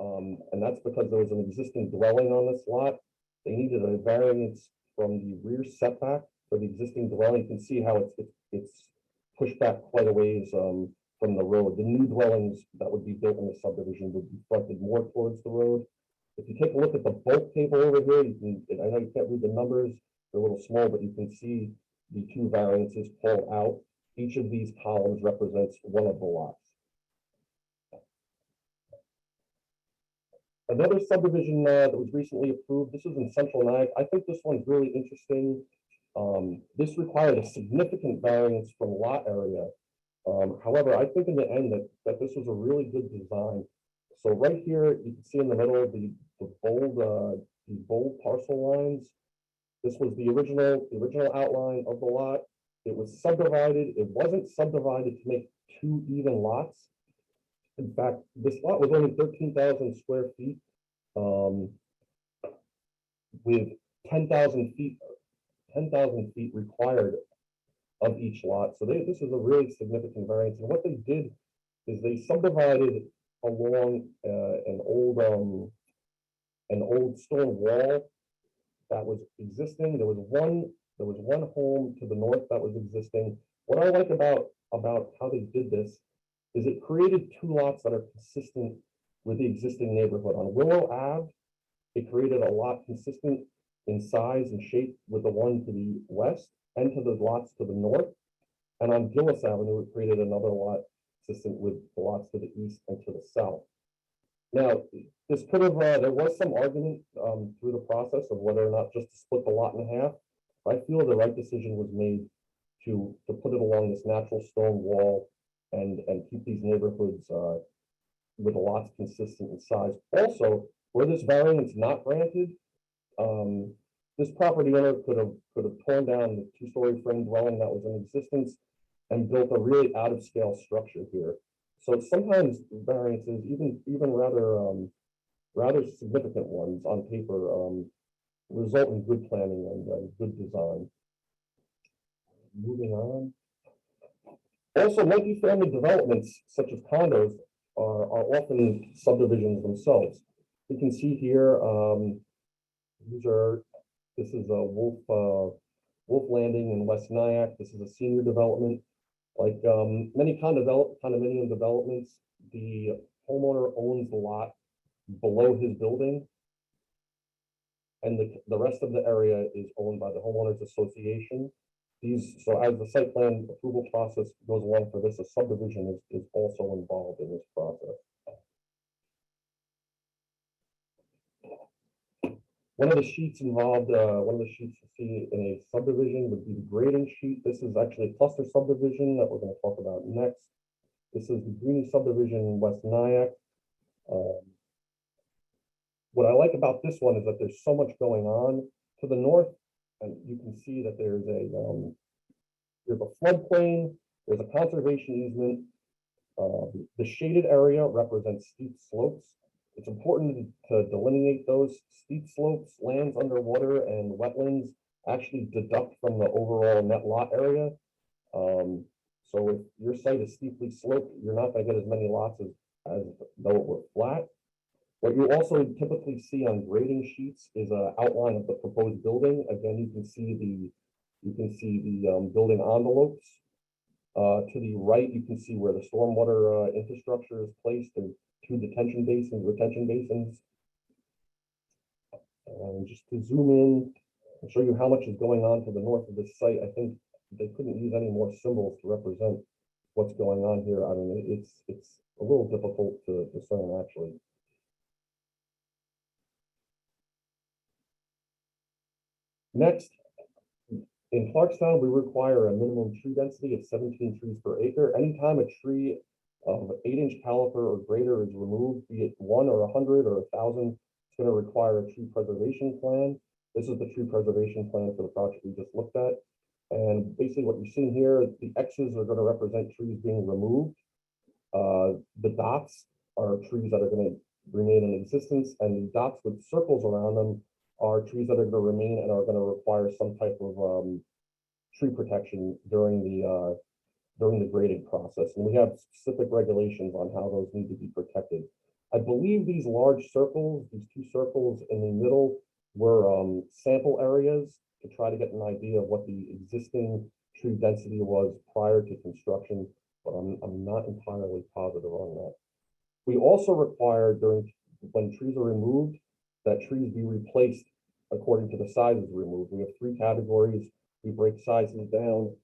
and that's because there was an existing dwelling on this lot. They needed a variance from the rear setback for the existing dwelling. You can see how it's pushed back quite a ways from the road. The new dwellings that would be built in the subdivision would be fronted more towards the road. If you take a look at the bulk table over here, you can, I know you can't read the numbers, they're a little small, but you can see the 2 variances pulled out. Each of these columns represents one of the lots. Another subdivision that was recently approved, this is in Central Nyack. I think this one's really interesting. This required a significant variance from lot area. However, I think in the end that this was a really good design. So right here, you can see in the middle of the bold parcel lines. This was the original outline of the lot. It was subdivided. It wasn't subdivided to make 2 even lots. In fact, this lot was only 13,000 square feet with 10,000 feet required of each lot. So this is a really significant variance. And what they did is they subdivided along an old stone wall that was existing. There was one home to the north that was existing. What I like about how they did this is it created 2 lots that are consistent with the existing neighborhood. On Willow Ave, it created a lot consistent in size and shape with the one to the west and to the lots to the north. And on Gillis Avenue, it created another lot consistent with the lots to the east and to the south. Now, this could have, there was some argument through the process of whether or not just to split the lot in half. I feel the right decision was made to put it along this natural stone wall and keep these neighborhoods with the lots consistent in size. Also, where this variance not granted, this property owner could have torn down the 2-story frame dwelling that was in existence and built a really out of scale structure here. So sometimes variances, even rather significant ones on paper, result in good planning and good design. Moving on. Also, multifamily developments such as condos are often subdivisions themselves. You can see here, this is a Wolf Landing in West Nyack. This is a senior development. Like many condominium developments, the homeowner owns the lot below his building, and the rest of the area is owned by the homeowners association. So as the site plan approval process goes along for this, a subdivision is also involved in this process. One of the sheets you see in a subdivision would be the grading sheet. This is actually a cluster subdivision that we're going to talk about next. This is the Greeny subdivision in West Nyack. What I like about this one is that there's so much going on to the north, and you can see that there's a floodplain, there's a conservation easement. The shaded area represents steep slopes. It's important to delineate those. Steep slopes, lands underwater, and wetlands actually deduct from the overall net lot area. So if your site is steeply sloped, you're not going to get as many lots as though it were flat. What you also typically see on grading sheets is an outline of the proposed building. Again, you can see the building envelopes. To the right, you can see where the stormwater infrastructure is placed, and two detention basins, retention basins. And just to zoom in and show you how much is going on to the north of this site, I think they couldn't use any more symbols to represent what's going on here. I mean, it's a little difficult to discern actually. Next, in Clarkstown, we require a minimum tree density of 17 trees per acre. Anytime a tree of 8-inch caliper or greater is removed, be it 1 or 100 or 1,000, it's going to require a tree preservation plan. This is the tree preservation plan for the project we just looked at. And basically what you're seeing here, the X's are going to represent trees being removed. The dots are trees that are going to remain in existence, and the dots with circles around them are trees that are going to remain and are going to require some type of tree protection during the grading process. And we have specific regulations on how those need to be protected. I believe these large circles, these two circles in the middle, were sample areas to try to get an idea of what the existing tree density was prior to construction, but I'm not entirely positive on that. We also require when trees are removed, that trees be replaced according to the sizes removed. We have 3 categories. We break sizes down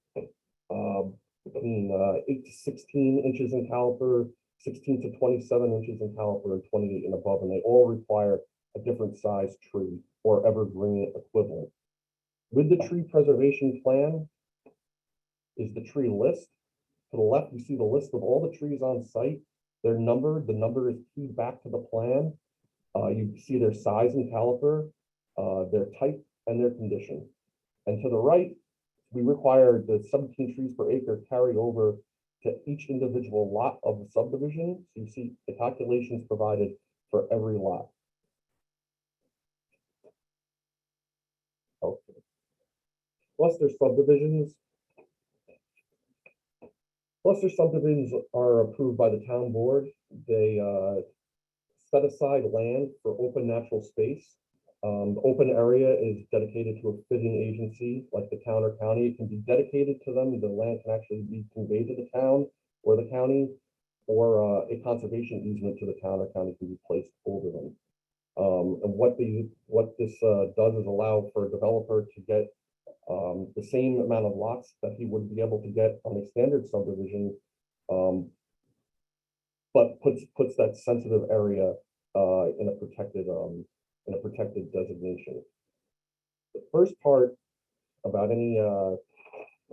between 8 to 16 inches in caliper, 16 to 27 inches in caliper, and 28 and above, and they all require a different size tree or evergreen equivalent. With the tree preservation plan is the tree list. To the left, you see the list of all the trees on site. They're numbered. The number is keyed back to the plan. You see their size and caliper, their type, and their condition. And to the right, we require the 17 trees per acre carry over to each individual lot of the subdivision. So you see the calculations provided for every lot. Okay. Cluster subdivisions. Cluster subdivisions are approved by the town board. They set aside land for open natural space. The open area is dedicated to a fitting agency like the town or county. It can be dedicated to them. The land can actually be conveyed to the town or the county, or a conservation easement to the town or county can be placed over them. And what this does is allow for a developer to get the same amount of lots that he would be able to get on a standard subdivision, but puts that sensitive area in a protected designation. The first part about the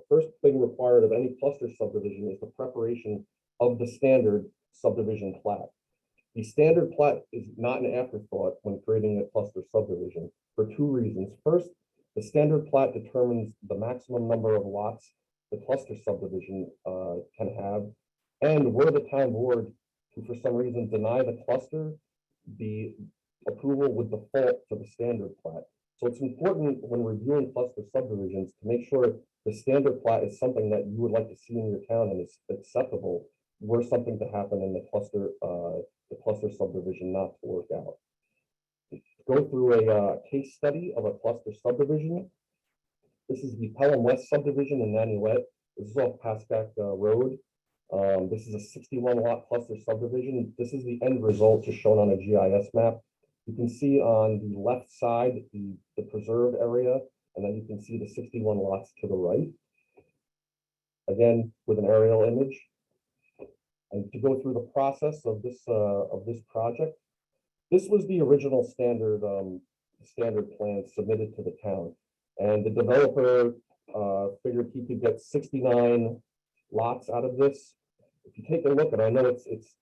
first thing required of any cluster subdivision is the preparation of the standard subdivision plat. The standard plat is not an afterthought when creating a cluster subdivision for 2 reasons. First, the standard plat determines the maximum number of lots the cluster subdivision can have, and were the town board to for some reason deny the cluster, the approval would default to the standard plat. So it's important when reviewing cluster subdivisions to make sure the standard plat is something that you would like to see in your town and is acceptable were something to happen in the cluster subdivision not to work out. Go through a case study of a cluster subdivision. This is the Pelham West subdivision in Nanuet. This is off Pascack Road. This is a 61 lot cluster subdivision. This is the end result just shown on a GIS map. You can see on the left side the preserved area, and then you can see the 61 lots to the right. Again, with an aerial image. And to go through the process of this project, this was the original standard plan submitted to the town, and the developer figured he could get 69 lots out of this. If you take a look, and I know it's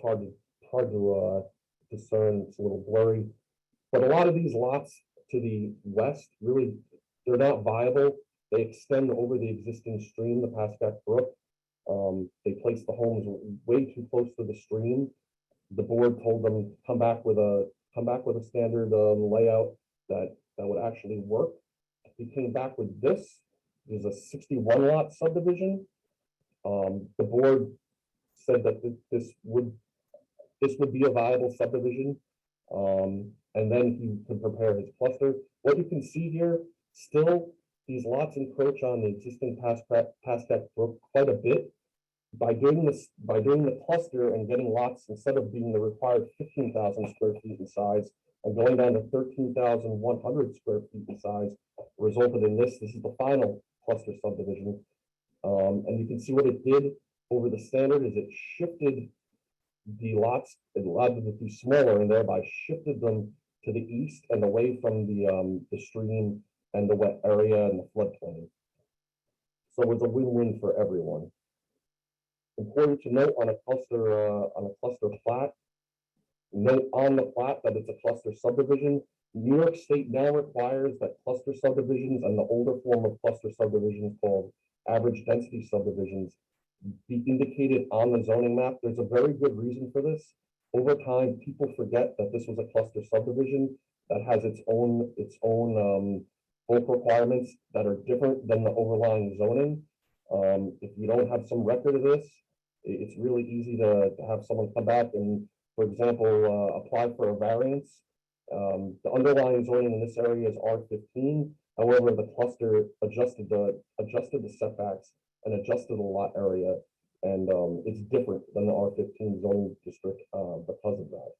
hard to discern, it's a little blurry, but a lot of these lots to the west, really, they're not viable. They extend over the existing stream, the Pascack Brook. They placed the homes way too close to the stream. The board told them come back with a standard layout that would actually work. We came back with this. There's a 61 lot subdivision. The board said that this would be a viable subdivision, and then he could prepare his cluster. What you can see here, still these lots encroach on the existing Pascack Brook quite a bit. by doing the cluster and getting lots, instead of being the required 15,000 square feet in size and going down to 13,100 square feet in size, resulted in this. This is the final cluster subdivision. And you can see what it did over the standard is it shifted the lots, it allowed them to be smaller and thereby shifted them to the east and away from the stream and the wet area and the floodplain. So it was a win-win for everyone. Important to note on a cluster plat, note on the plat that it's a cluster subdivision. New York State now requires that cluster subdivisions and the older form of cluster subdivisions called average density subdivisions be indicated on the zoning map. There's a very good reason for this. Over time, people forget that this was a cluster subdivision that has its own bulk requirements that are different than the overlying zoning. If you don't have some record of this, it's really easy to have someone come back and, for example, apply for a variance. The underlying zoning in this area is R15. However, the cluster adjusted the setbacks and adjusted the lot area, and it's different than the R15 zoning district because of that.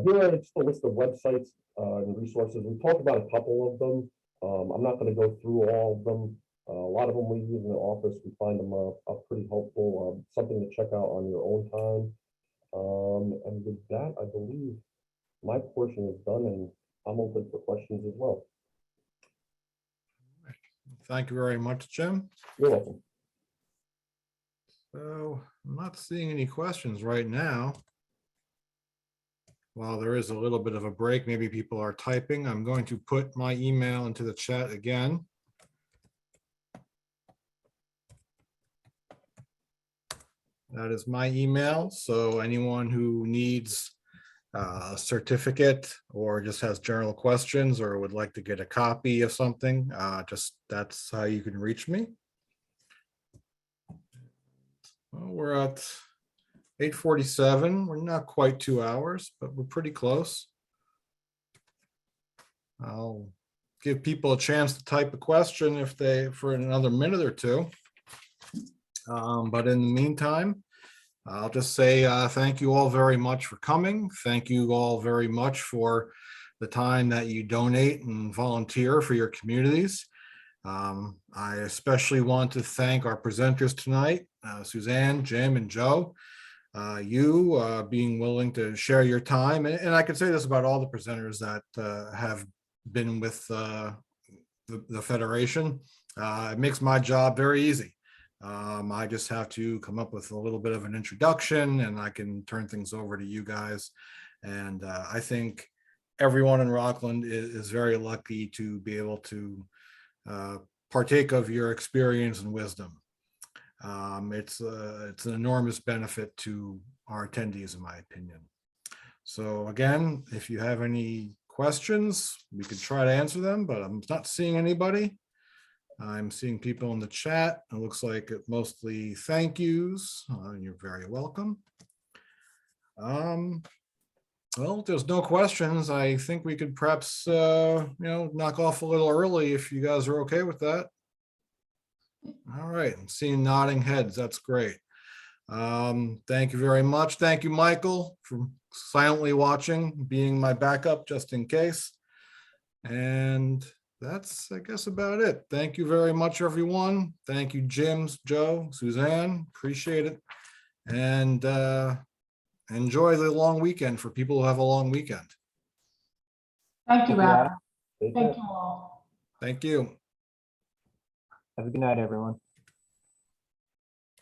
Here are just a list of websites and resources. We talked about a couple of them. I'm not going to go through all of them. A lot of them we use in the office. We find them pretty helpful, something to check out on your own time. And with that, I believe my portion is done, and I'm open for questions as well. Thank you very much, Jim. You're welcome. So I'm not seeing any questions right now. While there is a little bit of a break, maybe people are typing. I'm going to put my email into the chat again. That is my email. So anyone who needs a certificate or just has general questions or would like to get a copy of something, that's how you can reach me. Well, we're at 8:47. We're not quite 2 hours, but we're pretty close. I'll give people a chance to type a question for another minute or two. But in the meantime, I'll just say thank you all very much for coming. Thank you all very much for the time that you donate and volunteer for your communities. I especially want to thank our presenters tonight, Suzanne, Jim, and Joe. You being willing to share your time. And I can say this about all the presenters that have been with the Federation. It makes my job very easy. I just have to come up with a little bit of an introduction and I can turn things over to you guys. And I think everyone in Rockland is very lucky to be able to partake of your experience and wisdom. It's an enormous benefit to our attendees, in my opinion. So again, if you have any questions, we could try to answer them, but I'm not seeing anybody. I'm seeing people in the chat. It looks like it mostly thank yous. You're very welcome. Well, if there's no questions, I think we could perhaps, knock off a little early if you guys are okay with that. All right, I'm seeing nodding heads. That's great. Thank you very much. Thank you, Michael, for silently watching, being my backup just in case. And that's, I guess, about it. Thank you very much, everyone. Thank you, Jim, Joe, Suzanne. Appreciate it. And enjoy the long weekend for people who have a long weekend. Thank you, Adam. Take Thank care. you all. Thank you. Have a good night, everyone.